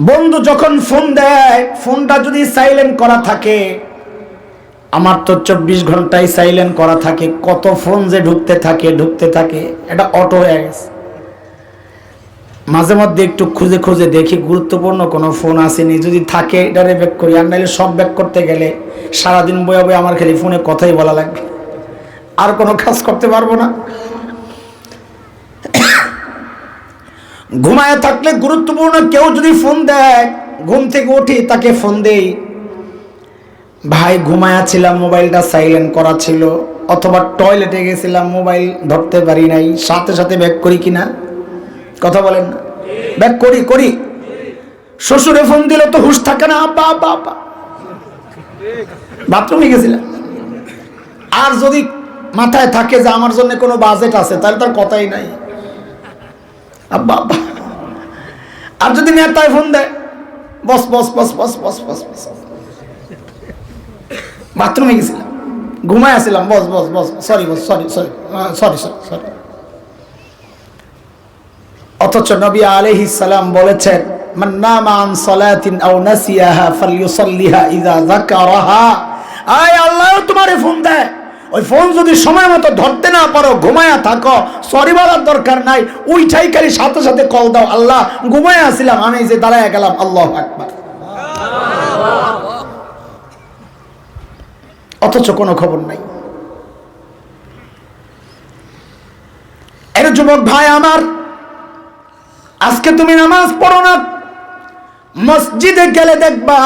বন্ধু যখন ফোন দেয়, ফোনটা যদি সাইলেন্ট করা থাকে, আমার তো 24 ঘন্টায় সাইলেন্ট করা থাকে, কত ফোন যে ঢুকতে থাকে, এটা অটো হয়ে গেছে। মাঝে মধ্যে একটু খুঁজে খুঁজে দেখি গুরুত্বপূর্ণ কোনো ফোন আসেনি, যদি থাকে এটারে ব্যাক করি, আর নাহলে সব ব্যাক করতে গেলে সারাদিন বয়ে বয়ে আমার খালি ফোনে কথাই বলা লাগবে, আর কোনো কাজ করতে পারবো না। ঘুমায় থাকলে গুরুত্বপূর্ণ কেউ যদি ফোন দেয়, ঘুম থেকে উঠি তাকে ফোন দেই, ভাই ঘুমায়া ছিলাম, মোবাইলটা সাইলেন্ট করা ছিল, অথবা টয়লেটে গেছিলাম, মোবাইল ধরতে পারি নাই, সাথে সাথে ব্যাক করি কিনা? কথা বলেন না? ব্যাক করি। শ্বশুরে ফোন দিল তো হুঁশ থাকে না, আব্বা আব্বা আব্বা, বাথরুমে গেছিলাম। আর যদি মাথায় থাকে যে আমার জন্য কোনো বাজেট আছে, তাহলে তার কথাই নাই, আব্বা আব্বা। আর যদি নেতায় ফোন দেয়, বস boss boss boss boss boss বস, বাথরুমে গেছিলাম, ঘুমায় আসছিলাম, boss boss boss, sorry boss, sorry sorry sorry sorry sorry. অথচ নবী আলাইহিস সালাম বলেছেন, মান নামা আন সালাতিন আও নাসিয়াহা ফালইউসাল্লিহা ইযা যাকারাহা। আয় আল্লাহ তোমারে ফোন দেয়, ওই ফোন যদি সময় মতো ধরতে না পারো, ঘুমায়া থাকো, সরি বলার দরকার নাই, উইঠাই খালি সাথে সাথে কল দাও, আল্লাহ ঘুমায়া আসছিলাম, আমি যে দাঁড়ায় গেলাম, আল্লাহু আকবার। অথচ কোনো খবর নাই। এর যুবক ভাই আমার, আজকে তুমি নামাজ পড়ো না, মসজিদে গেলে দেখবা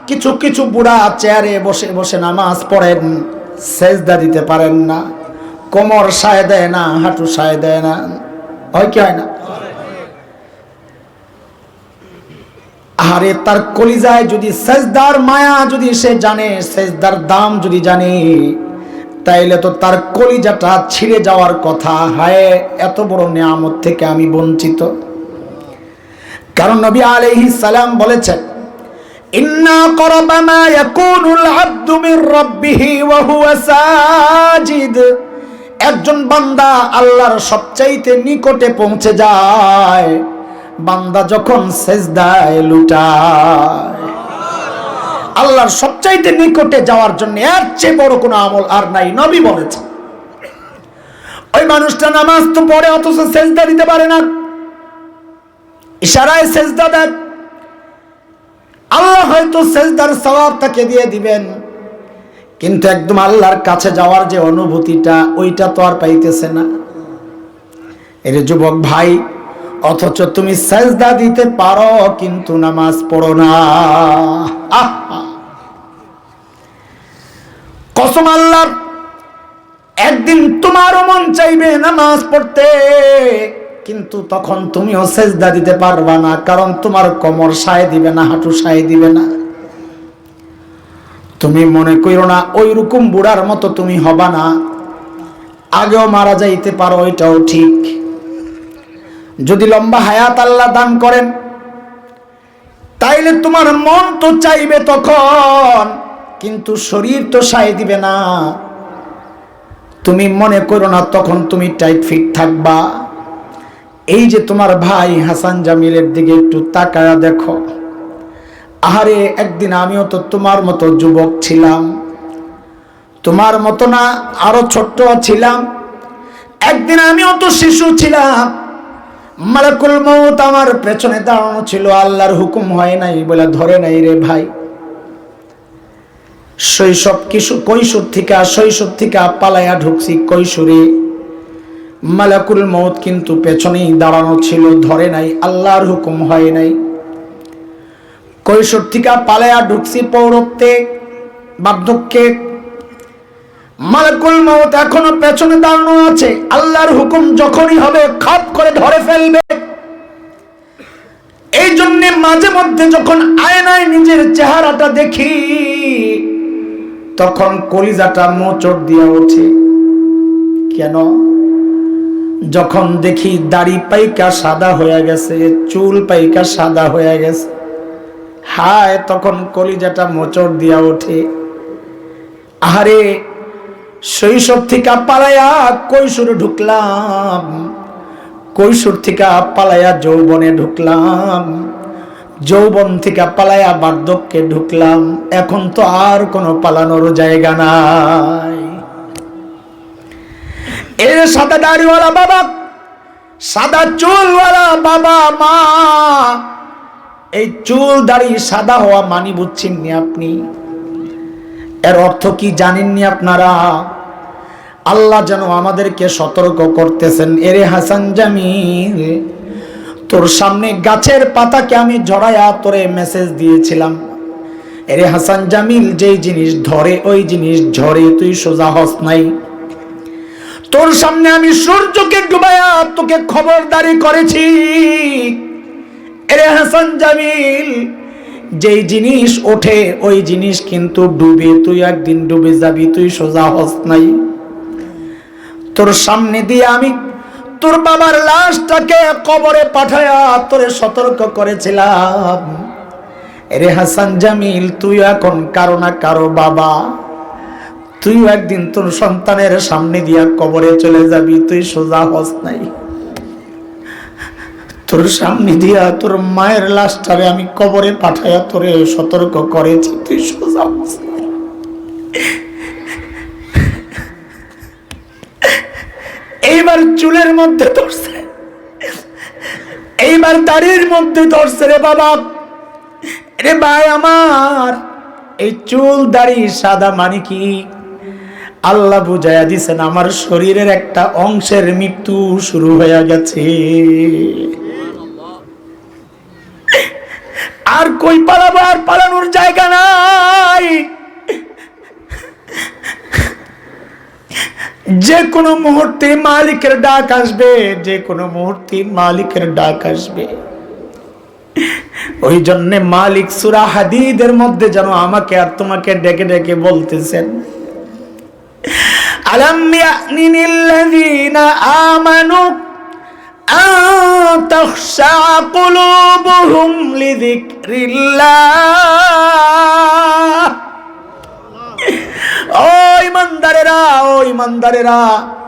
কিছু কিছু বুড়া চেয়ারে বসে বসে নামাজ পড়েন, সেজদা দিতে পারেন না, কোমর সায় দেয় না, হাঁটু সায় দেয় না, হয় কি হয় না? আরে তার কলিজায় যদি সেজদার মায়া যদি সে জানে, সেজদার দাম যদি জানে, তাইলে তো তার কলিজাটা ছিঁড়ে যাওয়ার কথা। হায় এত বড় নিয়ামত থেকে আমি বঞ্চিত। কারণ নবী আলাইহিস সালাম বলেছেন, ইন্না করবা মা ইয়াকুনুল আবদু মির রাব্বিহি ওয়া হুয়া সাজিদ। একজন বান্দা আল্লাহর সবচাইতে নিকটে পৌঁছে যায় বান্দা যখন সেজদায় লুটায়। আল্লাহর সবচাইতে নিকটে যাওয়ার জন্য এর চেয়ে বড় কোনো আমল আর নাই। নবী বলেছেন, ওই মানুষটা নামাজ তো পড়ে অথচ সেজদা দিতে পারে না, ইশারায় সেজদা দেয়, আল্লাহ হয়তো সেজদার সওয়াব তাকে দিয়ে দিবেন, কিন্তু একদম আল্লাহর কাছে যাওয়ার যে অনুভূতিটা, ওইটা তো আর পাইতেছে না। এর যুবক ভাই, অথচ তুমি সেজদা দিতে পারো কিন্তু নামাজ পড়ো না। কসম আল্লাহর, একদিন তোমারও মন চাইবে নামাজ পড়তে, কিন্তু তখন তুমিও সেজদা দিতে পারবা না, কারণ তোমার কোমর সায় দিবে না, হাঁটু সায় দিবে না। তুমি মনে করো না ওই রকম বুড়ার মতো তুমি হবা না, আগেও মারা যাইতে পারো, এটাও ঠিক। যদি লম্বা হায়াত আল্লাহ দান করেন, তাইলে তোমার মন তো চাইবে তখন, কিন্তু শরীর তো সায় দিবে না। তুমি মনে করো না তখন তুমি টাইট ফিট থাকবা। এই যে তোমার ভাই হাসান জামিলের দিকে একটু তাকায়া দেখো, আহারে একদিন আমিও তো তোমার মতো যুবক ছিলাম, তোমার মতো না আরো ছোট্ট ছিলাম, একদিন আমিও তো শিশু ছিলাম, মালাকুল মউত আমার পেছনে দাঁড়ানো ছিল, আল্লাহর হুকুম হয় নাই বলে ধরে নাই রে ভাই। কৈশোর থেকে পালায়া ঢুকছি কৈশোরে। মালাকুল মউত কিন্তু পেছনেই দাঁড়ানো ছিল, ধরে নাই, আল্লাহর হুকুম হয় নাই। কৈশোর থেকে পালায়া ঢুকছি পৌরত্বে, বার্ধক্যে। মালাকুল মউত এখনো পেছনে দাঁড়ানো আছে, আল্লাহর হুকুম যখনই হবে খাপ করে ধরে ফেলবে। এই জন্য মাঝে মধ্যে যখন আয়নায় নিজের চেহারাটা দেখি তখন কলিজাটা মোচড় দিয়ে ওঠে। কেন? যখন দেখি দাড়ি পাইকা সাদা হয়ে গেছে, চুল পাইকা সাদা হয়ে গেছে, হায়, তখন কলিজাটা মোচড় দিয়া ওঠে। আরে শৈশব থেকে পালায়া কৈশোরে ঢুকলাম, কৈশোর থেকে পালায়া যৌবনে ঢুকলাম, যৌবন থেকে পালায়া বার্ধক্যে ঢুকলাম, এখন তো আর কোনো পালানোর জায়গা নাই। এর সাদা দাড়িওয়ালা বাবা, সাদা চুলওয়ালা বাবা মা, এই চুল দাড়ি সাদা হওয়া মানি বুঝছেননি আপনি? এর অর্থ কি জানেননি আপনারা? আল্লাহ যেন আমাদেরকে সতর্ক করতেছেন, এরে হাসান জামিল, তোর সামনে গাছের পাতাকে আমি ঝরাইয়া তোরে মেসেজ দিয়েছিলাম, এরে হাসান জামিল, যেই জিনিস ধরে ওই জিনিস ঝরে, তুই সোজা হস নাই। তোর সামনে আমি সূর্যকে ডুবাইয়া তোকে খবরদারি করেছি, এরে হাসান জামিল, যেই জিনিস ওঠে ওই জিনিস কিন্তু ডুবে, তুই একদিন ডুবে যাবি, তুই সোজা হস নাই। তোর সামনে দিয়ে আমি তোর বাবার লাশটাকে কবরে পাঠায়া তোরে সতর্ক করেছিলাম, এরে হাসান জামিল, তুই এখন কারো না কারো বাবা, তুই একদিন তোর সন্তানের সামনে দিয়া কবরে চলে যাবি, তুই সোজা হস নাই। তোর সামনে দিয়া তোর মায়ের লাশটারে আমি কবরে পাঠায়া তোরে সতর্ক করেছি, তুই সোজা হস নাই। এইবার চুলের মধ্যে ধরছে, এইবার দাড়ির মধ্যে ধরছে রে বাবা। রে ভাই আমার, এই চুল দাড়ি সাদা মানে কি? আল্লাহ বুঝাইয়া দিছেন আমার শরীরের একটা অংশের মৃত্যু শুরু হয়ে গেছে, আর কই পালাবো, আর পালানোর জায়গা নাই। যে কোনো মুহূর্তে মালিকের ডাক আসবে, যে কোনো মুহূর্তে মালিকের ডাক আসবে। ওই জন্য মালিক সূরা হাদীদের মধ্যে যেন আমাকে আর তোমাকে ডেকে ডেকে বলতেছেন, আলাম ইয়ানিল্লাযীনা আমানু আন তাখশা কুলুবুহুম লিযিকরিল্লাহ। ও ইমানদারেরা, ও ইমানদারেরা,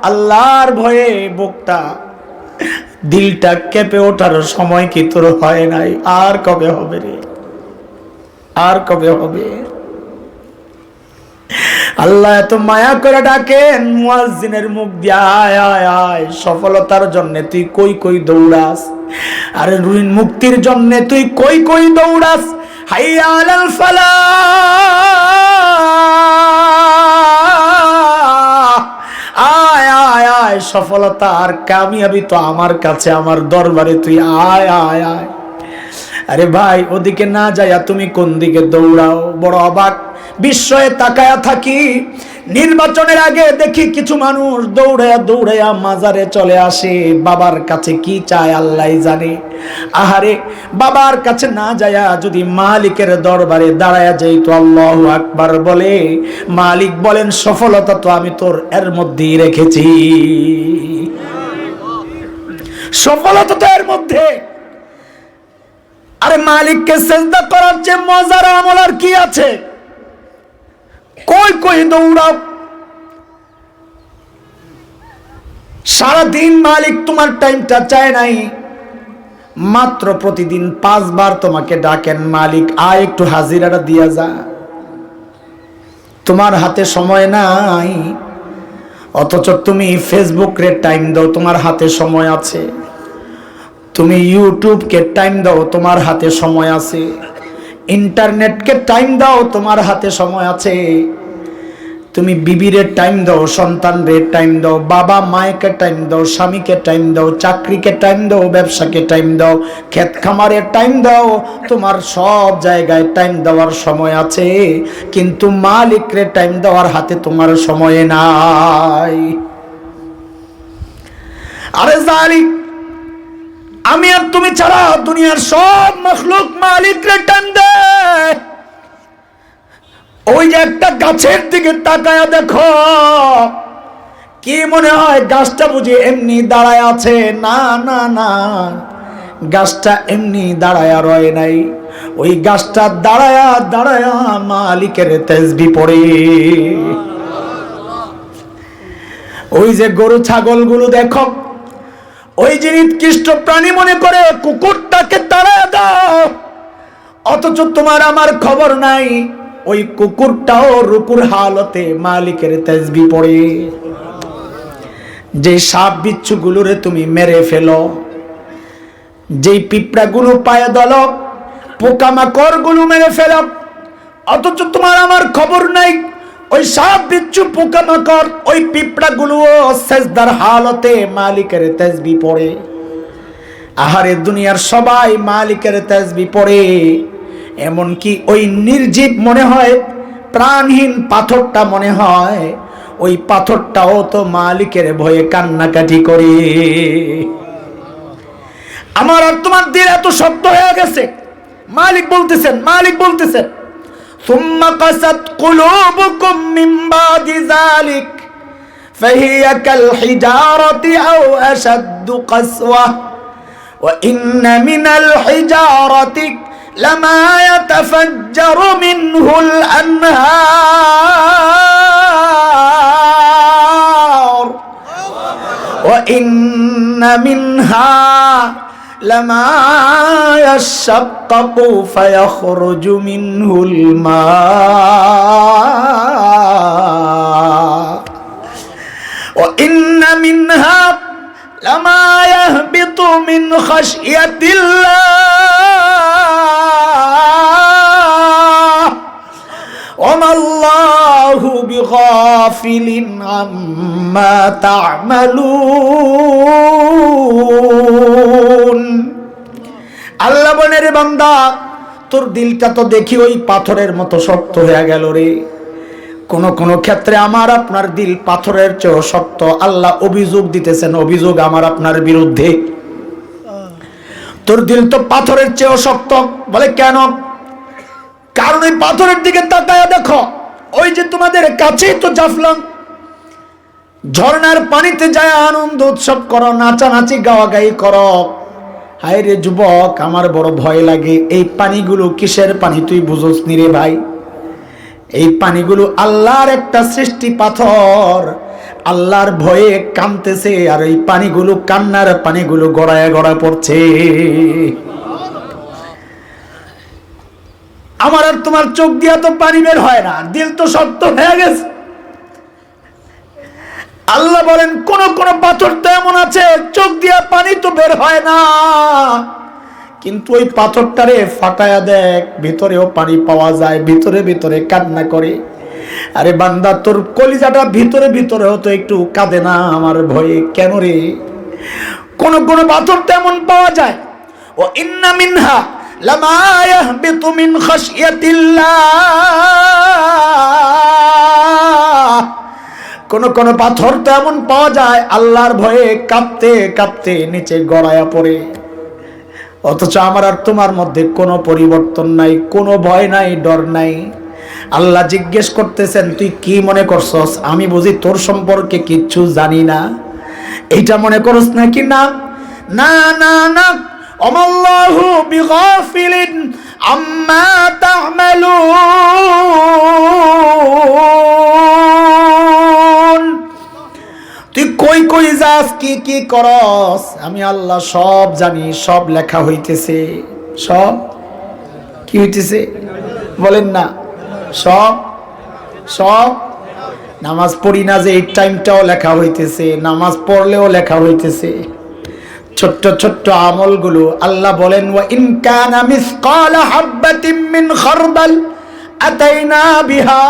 আল্লাহর ভয়ে বুকটা, দিলটা কেঁপে ওঠার সময় কি তোর হয় নাই? আর কবে হবে রে? আর কবে হবে? আল্লাহ এত মায়া করে ডাকেন মুয়াজ্জিনের মুখ দিয়ে, আয় আয় আয়, সফলতার জন্য তুই কই কই দৌড়াস, আরে রুইন মুক্তির জন্য তুই কই কই দৌড়াস। হাইয়া আলাল ফালাহ, আয় আয় আয়, সফলতা আর কামিয়াবি তো আমার কাছে, আমার দরবারে, তুই আয় আয় আয়। আরে ভাই, ওদিকে না যাইয়া তুমি কোন দিকে দৌড়াও? বড় অবাক বিস্ময়ে তাকায়া থাকি। নির্বাচনের আগে দেখি কিছু মানুষ দৌড়ায়া দৌড়ায়া মাজারে চলে আসে, বাবার কাছে কি চায় আল্লাহই জানে। আহারে, বাবার কাছে না যায়া যদি মালিকের দরবারে দাঁড়ায়া যাই তো আল্লাহু আকবার বলে, মালিক বলেন সফলতা তো আমি তোর এর মধ্যেই রেখেছি, সফলতা তো এর মধ্যে। আরে মালিককে সিজদা করার চেয়ে মজার আমল আর কি আছে? কই কই দৌড়াও। সারাদিন মালিক তোমার টাইমটা চায় নাই, মাত্র প্রতিদিন 5 বার তোমাকে ডাকেন, মালিক আয় একটু হাজিরাটা দিয়া যা। তোমার হাতে সময় নাই, অথচ তুমি ফেসবুকে টাইম দাও, তোমার হাতে সময় আছে। তুমি ইউটিউবকে টাইম দাও, তোমার হাতে সময় আছে। ইন্টারনেটকে টাইম দাও, তোমার হাতে সময় আছে। তুমি বিবিরে টাইম দাও, সন্তানরে টাইম দাও, বাবা মায়েকে টাইম দাও, স্বামীকে টাইম দাও, চাকরিকে টাইম দাও, ব্যবসাকে টাইম দাও, ক্ষেত খামারে টাইম দাও, তোমার সব জায়গায় টাইম দেওয়ার সময় আছে। কিন্তু মালিকরে টাইম দেওয়ার হাতে তোমার সময় নাই। আরে জালিম, আমি আর তুমি ছাড়া দুনিয়ার সব মাখলুক মালিকরে টাইম দেয়। ওই যে একটা গাছের দিকে তাকায়া দেখো, কি মনে হয় গাছটা বুঝি এমনি দাঁড়ায় আছে? না না না, গাছটা এমনি দাঁড়ায়া রয় নাই। ওই গাছটা দাঁড়ায়া দাঁড়ায়া মালিকের তাসবিহ পড়ে। ওই যে গরু ছাগলগুলো দেখো, ওই যে নিকৃষ্ট প্রাণী মনে করে কুকুরটাকে তাড়ায়া দাও, অথচ তোমার আমার খবর নাই ওই কুকুরটাও রুকুর হালতে মালিকের তাসবিহ পড়ে। যে সাপ বিচ্ছুগুলোরে তুমি মেরে ফেলো, যেই পিঁপড়াগুলো পায়ে দলো, পোকামাকড় গুলো মেরে ফেলো, অথচ তোমার আমার খবর নাই ওই সাপ বিচ্ছু পোকামাকড় ওই পিঁপড়াগুলো সেজদার হালতে মালিকের তাসবিহ পড়ে। আহারে দুনিয়ার সবাই মালিকের তাসবিহ পড়ে, এমনকি ওই নির্জীব মনে হয় প্রাণহীন পাথরটা মনে হয় ওই পাথরটাও তো মালিকের ভয়ে কান্নাকাটি করে। আমার আর তোমার দিল এত শক্ত হয়ে গেছে। মালিক বলতেছেন সুম্মা কাসাত কুলুবুকুম মিন বাদি যালিক ফাহিয়া কাল হিজারাতি আও আশাদ্দু কাসওয়া ওয়া ইন্না মিনাল হিজারাতি لما يتفجر منه الأنهار وإن منها لما يشقق فيخرج منه الماء وإن منها لما يهبط من خشية الله وما الله بغافل عما تعملون। আল্লাহ বলেন, রে বান্দা, তোর দিলটা তো দেখি ওই পাথরের মতো শক্ত হয়ে গেল রে। কোন কোন ক্ষেত্রে আমার আপনার দিল পাথরের চেয়েও শক্ত। আল্লাহ অভিযোগ দিতেছেন, অভিযোগ আমার আপনার বিরুদ্ধে। তোর দিল তো পাথরের চেয়েও শক্ত। বলে কেন? কারণ ওই পাথরের দিকে তাকায়া দেখো, ওই যে তোমাদের কাছেই তো জাফলং, ঝর্ণার পানিতে যায় আনন্দ উৎসব করো, নাচানাচি গাওয়াগাই করো। হায় রে যুবক, আমার বড় ভয় লাগে। এই পানিগুলো কিসের পানি তুই বুঝোস নি রে ভাই? এই পানিগুলো আল্লাহর একটা সৃষ্টি পাথর, আল্লাহর ভয়ে কাঁদতেছে, আর এই পানিগুলো, কান্নার পানিগুলো গড়ায় গড়া পড়ছে। আমার আর তোমার চোখ দিয়া তো পানি বের হয় না, দিল তো শক্ত হয়ে গেছে। আল্লাহ বলেন, কোন কোন পাথর তো এমন আছে চোখ দিয়া পানি তো বের হয় না, কিন্তু ওই পাথরটারে ফাটায়া দেখ, ভিতরেও পানি পাওয়া যায়, ভিতরে ভিতরে কান্না করে। আরে বান্দা, তোর কলিজাটা ভিতরে ভিতরেও তো একটু কাঁদে না আমার ভয়ে? কেন রে? কোন কোন পাথর তেমন পাওয়া যায়। ও ইন্না মিনহা লামা ইয়াহবিতু মিন খাশিয়াতিল্লাহ, কোন কোন পাথর তো এমন পাওয়া যায় আল্লাহর ভয়ে কাঁপতে কাঁপতে নিচে গড়ায়া পড়ে। অথচ আমার আর তোমার মধ্যে কোনো পরিবর্তন নাই, কোনো ভয় নাই, ডর নাই। আল্লাহ জিজ্ঞেস করতেছেন, তুই কি মনে করছস আমি বুঝি তোর সম্পর্কে কিচ্ছু জানি না? এইটা মনে করস নাকি? না না না না, আমাল্লাহু বিগাফিলিন আম্মা তা'মালুন। তুই কই কই যাস, কি কি করস, আমি আল্লাহ সব জানি, সব লেখা হইতেছে। সব কি হইতেছে বলেন না? সব সব নামাজ পড়ি না যে এই টাইমটাও লেখা হইতেছে, নামাজ পড়লেও লেখা হইতেছে, ছোট্ট ছোট্ট আমলগুলো আল্লাহ বলেন ওয়া ইন কানা মিসকালা হাববাতিন মিন খারদাল আতাইনা বিহা,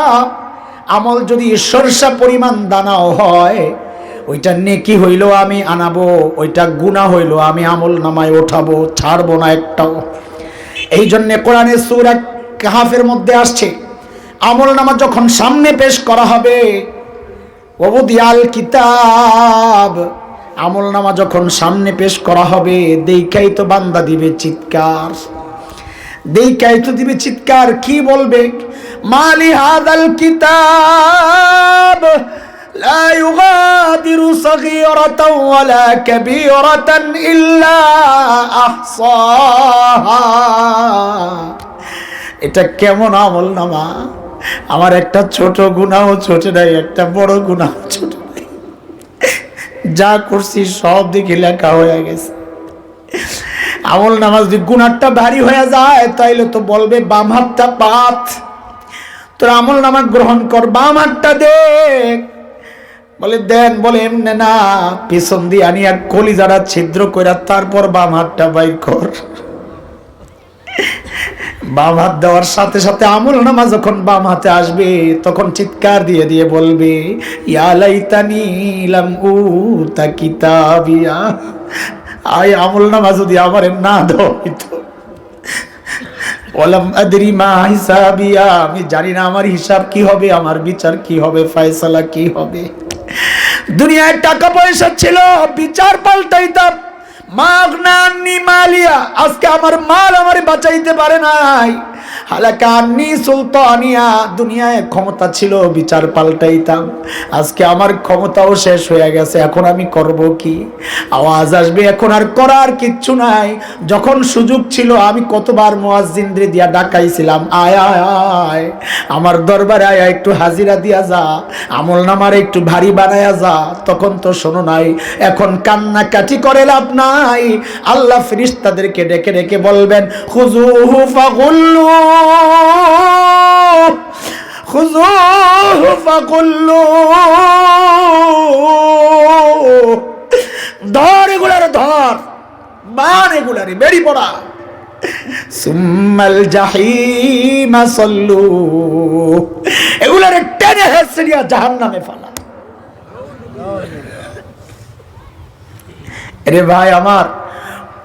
আমল যদি সরষা পরিমাণ দানাও হয় ওইটা নেকি হইলো আমি আনাবো, ওইটা গুনাহ হইলো আমি আমল নামায় ওঠাবো, ছাড়বো না একটাও। এই জন্য কোরআনে সূরা কাহফের মধ্যে আসছে আমল নামা যখন সামনে পেশ করা হবে, ওয়াদিয়াল কিতাব, আমল নামা যখন সামনে পেশ করা হবে দেখাই তো বান্দা দিবে চিৎকার, দেখাই তো দিবে চিৎকার। কি বলবে? মালি হাদাল কিতাব লা ইউগাদিরু সগীরাতান ওয়ালা কাবীরাতান ইল্লা আহসাহা। এটা কেমন আমল নামা? আমার একটা ছোট গুনাহও ছোট নাই, একটা বড় গুনাহ ছোট নাই, যা করছি সব দিকে লেখা হয়ে গেছে। আমল নামাজ যদি গুনাহটা ভারী হয়ে যায় তাইলে তো বলবে বাম হাতটা পাত, তোর আমল নামা গ্রহণ কর, বাম হাতটা দেখ। বলে দেন, বলে এমনে না, পিছন দিয়ে আনি আর কলিজাটা ছিদ্র কইরা তারপর বাম হাতটা বাইর কর। বাম হাত দেওয়ার সাথে সাথে আমল নামা যখন বাম হাতে আসবে তখন চিৎকার দিয়ে দিয়ে বলবে ইয়া লাইতানি লাম উতা কিতাবিয়া, আয় আমল নামা যদি আমার না দাও হইতো, ওয়ালাম আদরি মা হিসাবিয়া, আমি জানি না আমার হিসাব কি হবে, আমার বিচার কি হবে, ফয়সালা কি হবে। দুনিয়ায় টাকা পয়সা ছিল, বিচার পাল্টাইতাম, মাগনানি মালিয়া, আজকে আমার মাল আমারে বাঁচাইতে পারে নাই, হালাকানি সুলতানিয়া, দুনিয়ায় ক্ষমতা ছিল বিচার পাল্টাইতাম, আজকে আমার ক্ষমতাও শেষ হয়ে গেছে, এখন আমি করব কি? আওয়াজ আসবে এখন আর করার কিচ্ছু নাই। যখন সুযোগ ছিল আমি কতবার মুয়াজ্জিনরে দিয়া ডাকাইছিলাম, আয় আয় আয় আমার দরবারে আয়, একটু হাজিরা দিয়া যা, আমল নামার একটু ভারী বানায়া যা, তখন তো শোনো নাই। এখন কান্নাকাটি করে লাভ নাই, আল্লাহ ফেরেশতাদেরকে ডেকে ডেকে বলবেন খুযুহু ফাগুল্লু, খুযুহু ফাগুল্লু, ধর এগুলার, ধর মান এগুলারে, বেরি পড়া। সুম্মাল জাহিমা সাল্লু, এগুলারে টেনে হেসড়িয়া জাহান্নামে ফালা। রে ভাই আমার,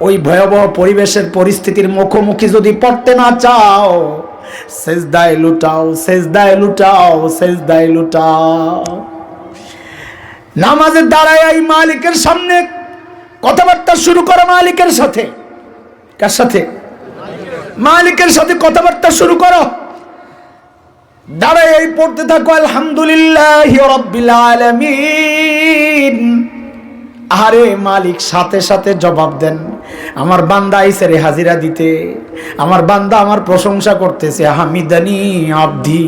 ওই ভয়াবহ পরিবেশের পরিস্থিতির মুখোমুখি যদি পড়তে না চাও, সেজদায় লুটাও, সেজদায় লুটাও, সেজদায় লুটাও। নামাজে দাঁড়ায় এই মালিকের সামনে কথাবার্তা শুরু করো, মালিকের সাথে। কার সাথে? মালিকের সাথে কথাবার্তা শুরু করো। দাঁড়ায় এই পড়তে থাকো আলহামদুলিল্লাহি রাব্বিল আলামিন। আরে মালিক সাথে সাথে জবাব দেন, আমার বান্দা আইছে রে হাজিরা দিতে, আমার বান্দা আমার প্রশংসা করতেছে, হামিদানি আব্দি,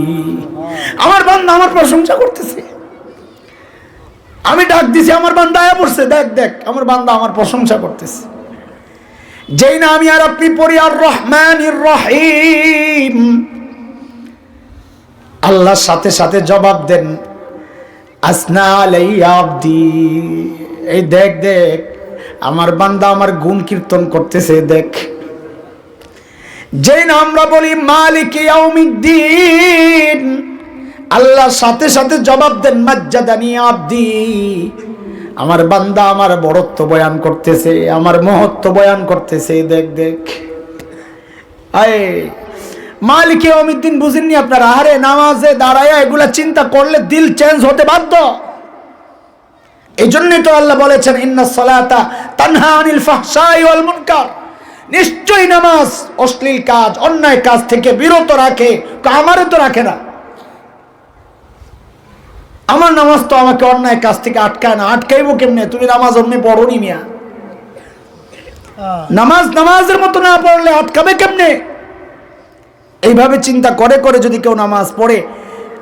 আমার বান্দা আমার প্রশংসা করতেছে। আমি ডাক দিছি, আমার বান্দা আয়া পড়ছে, দেখ দেখ আমার বান্দা আমার প্রশংসা করতেছে। যেই না আমি আর আপনি পড়ি আর রহমানির রহিম, আল্লাহর সাথে সাথে জবাব দেন আসনা আলাইয়া আব্দি, এই দেখ দেখ আমার বান্দা আমার গুণ কীর্তন করতেছে, দেখ। যেই না আমরা বলি মালিক ইয়াউমিদ্দিন, আল্লাহর সাথে সাথে জবাব দেন মাজ্জাদানি আব্দি, আমার বান্দা আমার বড়ত্ব বয়ান করতেছে, আমার মহত্ব বয়ান করতেছে, দেখ দেখ। আয় মালিক ইয়াউমিদ্দিন বুঝেননি আপনারা? আরে নামাজে দাঁড়ায় এগুলা চিন্তা করলে দিল চেঞ্জ হতে বাধ্য। এই জন্যই তো আল্লাহ বলেছেন ইন্নাস সালাতা তানহা আনিল ফাহশাই ওয়াল মুনকার, নিশ্চয়ই নামাজ অশ্লীল কাজ অন্যায় কাজ থেকে বিরত রাখে। আমারে তো রাখে না, আমার নামাজ তো আমাকে অন্যায় কাজ থেকে আটকায় না। আটকাইবো কেমনে? তুমি নামাজ অমনি পড়োনি মিয়া, নামাজ নামাজের মতো না পড়লে আটকাবে কেমনে? এইভাবে চিন্তা করে করে যদি কেউ নামাজ পড়ে,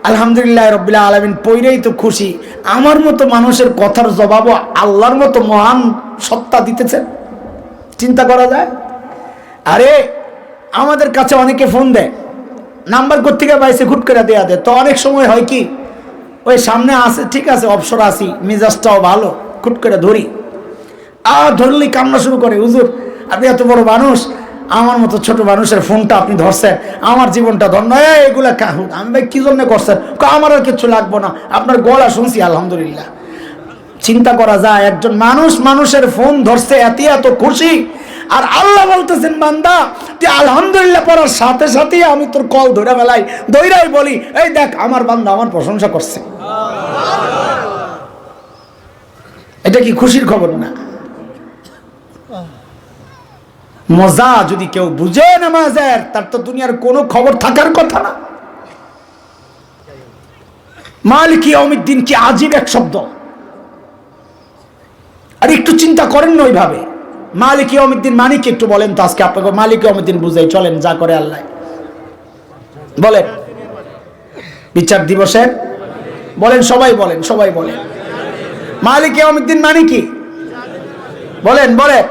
আলহামদুলিল্লাহ রাব্বিল আলামিন পড়েই তো খুশি, আমার মতো মানুষের কথার জবাবও আল্লাহর মতো মহান সত্তা দিতেছে, চিন্তা করা যায়? আরে আমাদের কাছে অনেকে ফোন দেয়, নাম্বার কোত্থেকে পাইছে হুট করে দেয়া দেয়, তো অনেক সময় হয় কি ওই সামনে আসে, ঠিক আছে অবসর আসি, মেজাজটাও ভালো, খুট করে ধরি, ধরলেই কান্না শুরু করে, হুজুর আপনি এত বড় মানুষ, আমার মতো ছোট মানুষের ফোনটা আপনি ধরছেন, আমার জীবনটা ধন্য। এগুলা কাহুন আমি ভাই কি জন্য করছেন? আমার আর কিছু লাগবো না, আপনার গলা শুনছি আলহামদুলিল্লাহ। চিন্তা করা যায়, একজন মানুষ মানুষের ফোন ধরছে, এত খুশি, আর আল্লাহ বলতেছেন বান্দা তুই আলহামদুলিল্লাহ পড়ার সাথে সাথে আমি তোর কল ধরে ফেলাই, দইরাই বলি এই দেখ আমার বান্দা আমার প্রশংসা করছে। এটা কি খুশির খবর না? মজা যদি কেউ বুঝে নামাজের, তার তো দুনিয়ার কোনো খবর থাকার কথা না। মালিক ইয়াউমিদ্দিন কি আজীব এক শব্দ। আর একটু চিন্তা করেন না ওইভাবে, মালিক ইয়াউমিদ্দিন মানে কি একটু বলেন তো আজকে আপনাকে। মালিক ইয়াউমিদ্দিন বুঝাই চলেন, যা করে আল্লাহ। বলেন বিচার দিবসের, বলেন সবাই বলেন, সবাই বলেন মালিক ইয়াউমিদ্দিন মানে কি? বলেন বলেন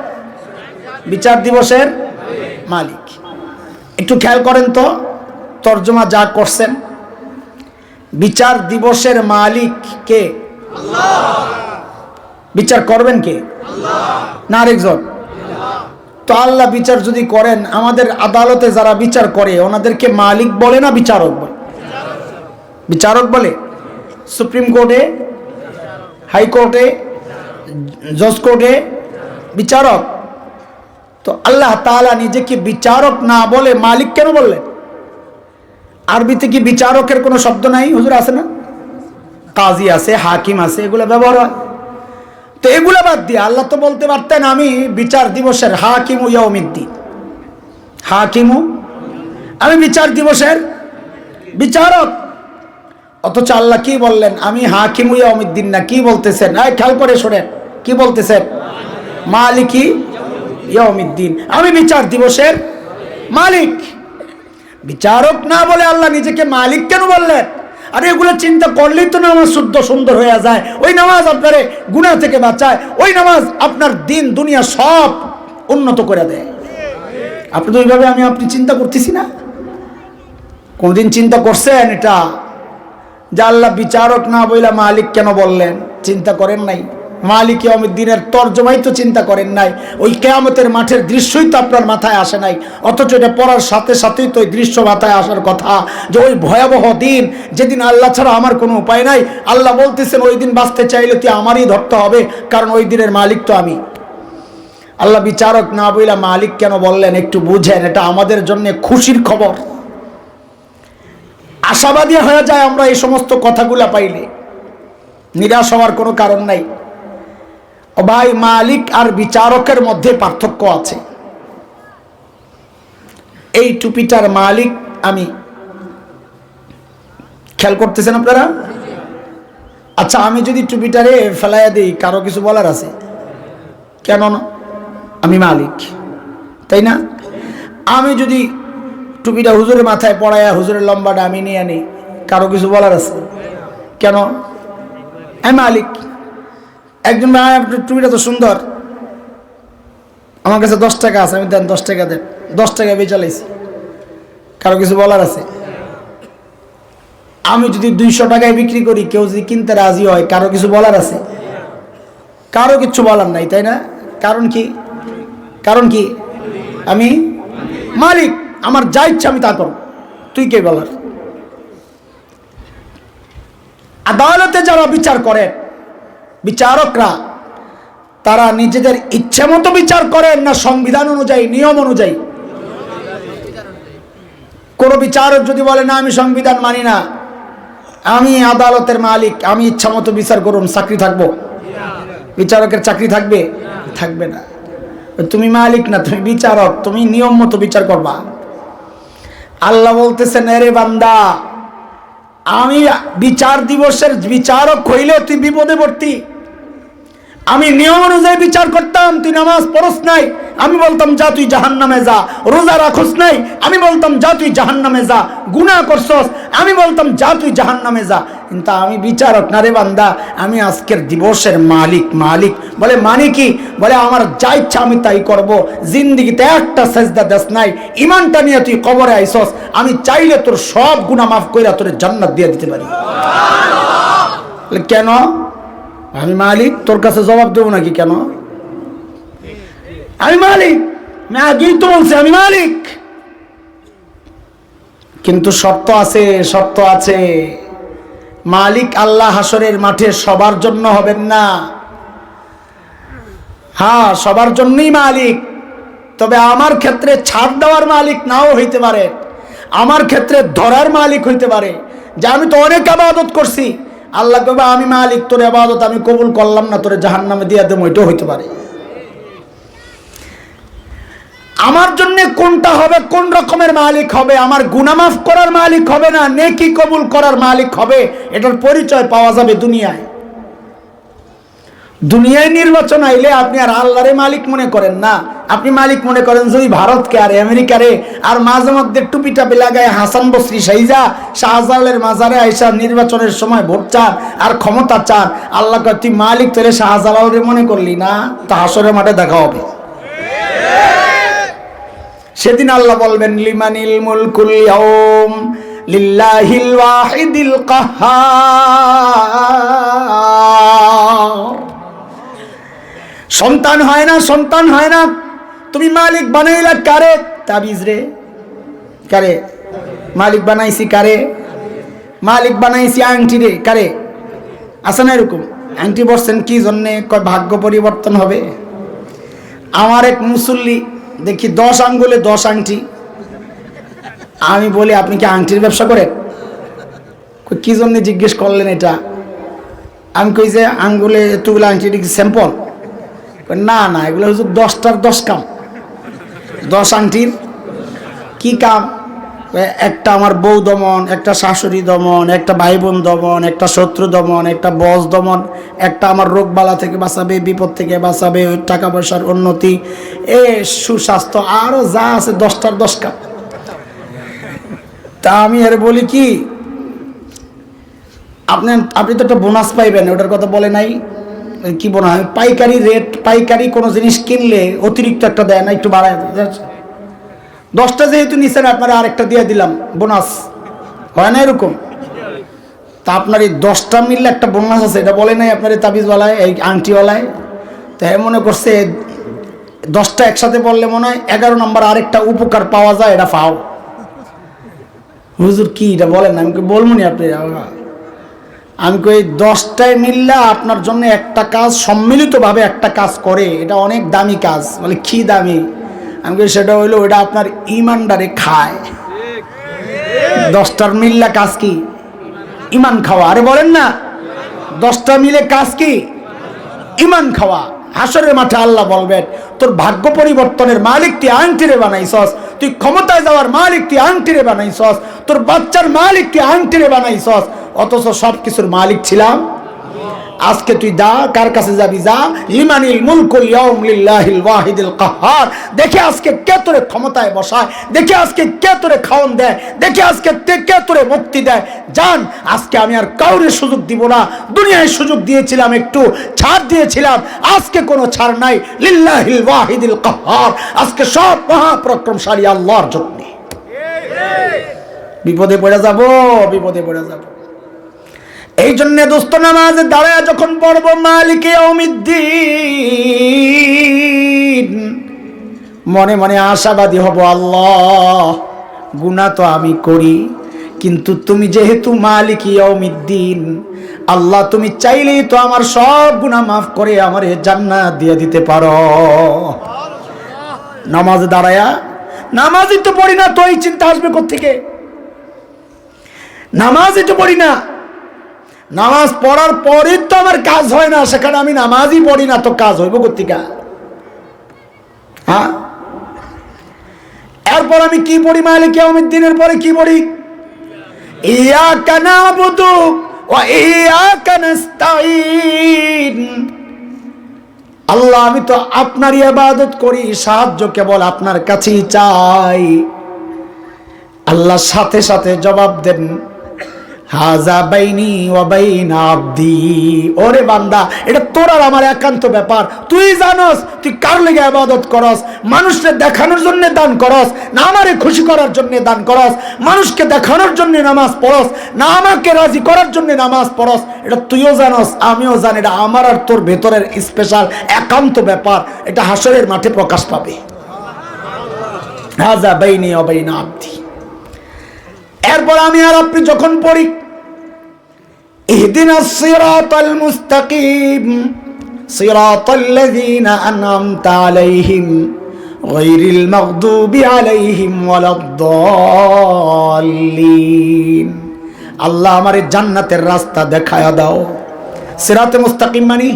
বিচার দিবসের মালিক। একটু খেয়াল করেন তো তর্জমা যা করছেন, বিচার দিবসের মালিক কে? আল্লাহ। বিচার করবেন কে? আল্লাহ না আরেকজন? তো আল্লাহ বিচার যদি করেন, আমাদের আদালতে যারা বিচার করে ওনাদেরকে মালিক বলে না বিচারক বলে? বিচারক বলে। সুপ্রিম কোর্টে, হাইকোর্টে, জজ কোর্টে বিচারক। তো আল্লাহ তাআলা নিজেকে বিচারক না বলে মালিক কেন বললেন? আরবিতে কি বিচারকের কোনো শব্দ নাই? হুজুর আছে না? কাজী আছে, হাকিম আছে, এগুলো ব্যবহার হয়। তো এগুলো বাদ দিয়ে আল্লাহ তো বলতে পারতেন আমি বিচার দিবসের হাকিমু ইয়াউমিদ্দিন, হাকিমু, আমি বিচার দিবসের বিচারক। অথচ আল্লাহ কি বললেন? আমি হাকিমু ইয়াউমিদ্দিন না, কি বলতেছেন? খেয়াল করে শোনেন, কি বলতেছেন? মালিকি ইয়াউমিদ্দিন, আমি বিচার দিবসের মালিক। বিচারক না বলে আল্লাহ নিজেকে মালিক কেন বললেন? আরে এগুলো চিন্তা করলেই তো নামাজ শুদ্ধ সুন্দর হয়ে যায়। ওই নামাজ আপনারে গুনাহ থেকে বাঁচায়, ওই নামাজ আপনার দিন দুনিয়া সব উন্নত করে দেয়। আপনি তো ওইভাবে আমি আপনি চিন্তা করতেছি না। কোনদিন চিন্তা করছেন এটা যে আল্লাহ বিচারক না বইলা মালিক কেন বললেন? চিন্তা করেন নাই। মালিক ইয়াউমিদ্দিনের তরজমাই তো চিন্তা করেন নাই। ওই কিয়ামতের মাঠের দৃশ্যই তো আপনার মাথায় আসে নাই। অথচ এটা পড়ার সাথে সাথেই তো ওই দৃশ্য মাথায় আসার কথা, যে ওই ভয়াবহ দিন যেদিন আল্লাহ ছাড়া আমার কোনো উপায় নাই। আল্লাহ বলতেছেন ওই দিন বাঁচতে চাইলে তুই আমারই ধরতে হবে, কারণ ওই দিনের মালিক তো আমি। আল্লাহ বিচারক না বইলা মালিক কেন বললেন একটু বুঝেন। এটা আমাদের জন্য খুশির খবর। আশাবাদী হয়ে যায় আমরা এই সমস্ত কথাগুলা পাইলে, নিরাশ হওয়ার কোনো কারণ নাই। ও ভাই, মালিক আর বিচারকের মধ্যে পার্থক্য আছে। এই টুপিটার মালিক আমি, খেয়াল করতেছেন আপনারা? আচ্ছা, আমি যদি টুপিটারে ফেলাইয়া দিই, কারো কিছু বলার আছে? কেন না? আমি মালিক, তাই না? আমি যদি টুপিটা হুজুরের মাথায় পড়াইয়া হুজুরের লম্বাটা আমি নিয়ে আনি, কারো কিছু বলার আছে? কেন? আমি মালিক। একজন ভাই আপনার টুপিটা তো সুন্দর, আমার কাছে 10 টাকা আছে, আমি দেন 10 টাকা দেন, 10 টাকা বেচে লাইছি, কারো কিছু বলার আছে? আমি যদি 200 টাকায় বিক্রি করি, কেউ যদি কিনতে রাজি হয়, কারো কিছু বলার আছে? কারো কিচ্ছু বলার নাই, তাই না? কারণ কি? কারণ কি? আমি মালিক, আমার যা ইচ্ছা আমি তা করব, তুই কে বলার? আদালতে যারা বিচার করে, বিচারকরা, তারা নিজেদের ইচ্ছা মতো বিচার করেন না সংবিধান অনুযায়ী, নিয়ম অনুযায়ী? কোন বিচারক যদি বলে না আমি সংবিধান মানি না, আমি আদালতের মালিক, আমি ইচ্ছা মতো বিচার করুন, চাকরি থাকবো? বিচারকের চাকরি থাকবে? থাকবে না। তুমি মালিক না, তুমি বিচারক, তুমি নিয়ম মতো বিচার করবা। আল্লাহ বলতেছেন, আরে বান্দা, আমি বিচার দিবসের বিচারক হইলে তুই বিপদে পড়তি। আমি নিয়ম অনুযায়ী বিচার করতাম, তুই নামাজ পড়স নাই, আমি বলতাম যা তুই জাহান্নামে যা। রোজা রাখস নাই, আমি বলতাম যা তুই জাহান্নামে যা। গুনাহ করছস, আমি বলতাম যা তুই জাহান্নামে যা। কিন্তু আমি বিচারক না রে বান্দা, আমি আজকের দিবসের মালিক। মালিক বলে মানে কি? বলে আমার যা ইচ্ছা আমি তাই করব। জিন্দেগিতে একটা সেজদা দেস নাই, ইমানটা নিয়ে তুই কবরে আইসস, আমি চাইলে তোর সব গুনাহ মাফ কইরা তোর জান্নাত দিয়ে দিতে পারি। কেন? আমি মালিক, তোর কাছে জবাব দেবো নাকি? কেন? আমি মালিক, আমি আগেই তো বলছি আমি মালিক। কিন্তু শর্ত আছে, শর্ত আছে। মালিক আল্লাহ হাসরের মাঠে সবার জন্য হবেন না। হ্যাঁ, সবার জন্যই মালিক, তবে আমার ক্ষেত্রে ছাড় দেওয়ার মালিক নাও হইতে পারে, আমার ক্ষেত্রে ধরার মালিক হইতে পারে। যে আমি তো অনেক ইবাদত করছি, আল্লাহ কবে আমি মালিক, তোর ইবাদত আমি কবুল করলাম না, তোরে জাহান্নামে দিয়ে দেব, ওইটাও হইতে পারে। আমার জন্য কোনটা হবে, কোন রকমের মালিক হবে? আমার গুনাহ মাফ করার মালিক হবে না নেকি কবুল করার মালিক হবে? এটার পরিচয় পাওয়া যাবে দুনিয়ায়। দুনিয়ায় নির্বাচন আইলে আপনি আর আল্লাহরে মালিক মনে করেন না, আপনি মালিক মনে করেন যদি ভারতকে আর আমেরিকারে। আর মাঝে মধ্যে টুপি টাপি লাগায় হাসান বসরি সাইজা শাহজালালের মাজারে আইসা নির্বাচনের সময় ভোট চান আর ক্ষমতা চান। আল্লাহ কয় তুই মালিক, তোরে শাহজালালরে মনে করলি না, তা হাসরের মাঠে দেখা হবে। সেদিন আল্লাহ বলবেন লিমানিল মুলকুল ইয়াউম লিল্লাহিল ওয়াহিদিল কাহ্হার। সন্তান হয় না, সন্তান হয় না, তুমি মালিক বানাইলা কারে? তাবিজ রে, কারে মালিক বানাইছি? কারে মালিক বানাইছি? আংটি রে, কারে? আছে না এরকম? আংটি বসছেন কি জন্যে? কয় ভাগ্য পরিবর্তন হবে। আমার এক মুসল্লি দেখি 10 আঙ্গুলে 10 আংটি। আমি বলি আপনি কি আংটির ব্যবসা করেন? কি জন্য জিজ্ঞেস করলেন এটা? আমি কই যে আঙ্গুলে এতগুলো আংটি স্যাম্পল। না না, এগুলো হচ্ছে 10টার 10 কাম। 10 আংটির কি কাম? একটা আমার বউ দমন, একটা শাশুড়ি দমন, একটা ভাই বোন দমন, একটা শত্রু দমন, একটা বস দমন, একটা আমার রোগ বালা থেকে বাঁচাবে, বিপদ থেকে বাঁচাবে, টাকা পয়সার উন্নতি, সুস্বাস্থ্য, আরো যা আছে 10টার 10 কাম। তা আমি আর বলি কি, আপনি তো একটা বোনাস পাইবেন, ওটার কথা বলে নাই? কি বোনাস? পাইকারি রেট, পাইকারি কোনো জিনিস কিনলে অতিরিক্ত একটা দেয় না, একটু বাড়ায়। 10টা যেহেতু নিছেন, আপনারা আরেকটা দিয়ে দিলাম বোনাস, হয় না এরকম? তা আপনার এই 10টা মিললে একটা বোনাস আছে, এটা বলে নাই আপনার এই তাবিজওয়ালায়, এই আংটিওয়ালায়? তাই মনে করছে 10টা একসাথে বললে মনে হয় 11 নম্বর আরেকটা উপকার পাওয়া যায়, এটা পাও। হুজুর কি এটা বলেন? আমি বলবো নি আপনি। আমি কই 10টায় মিললে আপনার জন্য একটা কাজ, সম্মিলিতভাবে একটা কাজ করে, এটা অনেক দামি কাজ। বলে কি দামি? আমি কই সেটা হইলো ওইটা আপনার ইমানদারে খায়। 10টার মিললা কাজ কি? ইমান খাওয়া। আরে বলেন না, 10টা মিলে কাজ কি? ইমান খাওয়া। হাসরের মাঠে আল্লাহ বলবেন তোর ভাগ্য পরিবর্তনের মালিক তুই আংটিরে বানাইছস, তুই ক্ষমতায় যাওয়ার মালিক তুই আংটিরে বানাইছস, তোর বাচ্চার মালিক তুই আংটিরে বানাইছস, অথচ সব কিছুর মালিক ছিলাম। আজকে তুই যা, কার কাছে যাবি? যা, লিমানিল মুলকুল ইয়াউম লিল্লাহিল ওয়াহিদিল কাহ্হার। দেখে আজকে কে তোরে ক্ষমতায় বসায়, দেখে আজকে কে তোরে খাওন দেয়, দেখে আজকে কে তোরে মুক্তি দেয়। জান, আজকে আমি আর কাউরে সুযোগ দিব না। দুনিয়ায় সুযোগ দিয়েছিলাম, একটু ছাড় দিয়েছিলাম, আজকে কোনো ছাড় নাই। লিল্লাহিল ওয়াহিদিল কাহ্হার। আজকে সব মহাপরাক্রমশালী আল্লাহর জন্য। বিপদে পড়ে যাব, বিপদে পড়ে যাব। এই জন্য দোস্ত, নামাজে দাঁড়ায় যখন পড়বো মালিকে ইয়াউমিদ্দিন, মনে মনে আশাবাদী হব, আল্লাহ গুনাহ তো আমি করি, কিন্তু তুমি যেহেতু মালিকে ইয়াউমিদ্দিন, আল্লাহ তুমি চাইলেই তো আমার সব গুনাহ মাফ করে আমার জান্নাত দিয়ে দিতে পারো। নামাজে দাঁড়ায়া, নামাজই তো পড়ি না, তো এই চিন্তা আসবে কোত্থেকে? নামাজই তো পড়ি না, নামাজ পড়ার পরে তো আমার কাজ হয় না, সেখানে আমি নামাজই পড়ি না, তো কাজ হইব কোত্থেকে? হ্যাঁ, এরপর আমি কি পড়ি? মালিক ইয়াউমিদ্দিনের পরে কি পড়ি? ইয়াকা নাবুদু ওয়া ইয়াকা নাস্তাঈন। আল্লাহ আমি তো আপনারই ইবাদত করি, সাহায্য কেবল আপনার কাছেই চাই। আল্লাহ সাথে সাথে জবাব দেন, হাযা বাইনি ওয়া বাইনা আবদি, ওরে বান্দা এটা তোর আর আমার একান্ত ব্যাপার। তুই জানোস তুই কার লাগি ইবাদত করস, মানুষকে দেখানোর জন্য দান করস না আমারে খুশি করার জন্য দান করস, মানুষকে দেখানোর জন্য নামাজ পড়স না আমাকে রাজি করার জন্য নামাজ পড়স, এটা তুইও জানোস আমিও জানি। এটা আমার আর তোর ভেতরের স্পেশাল একান্ত ব্যাপার, এটা হাসরের মাঠে প্রকাশ পাবে। হাযা বাইনি ওয়া বাইনা আবদি। এরপর আমি আর আপনি যখন পড়ি ইহদিনাস সিরাতাল মুস্তাকিম সিরাতাল্লাযীনা আন'আমতা আলাইহিম গায়রিল মাগদুবি আলাইহিম ওয়ালাদ-দাল্লিন, আল্লাহ আমারে জান্নাতের রাস্তা দেখায়া দাও। সিরাতে মুস্তাকিম মানে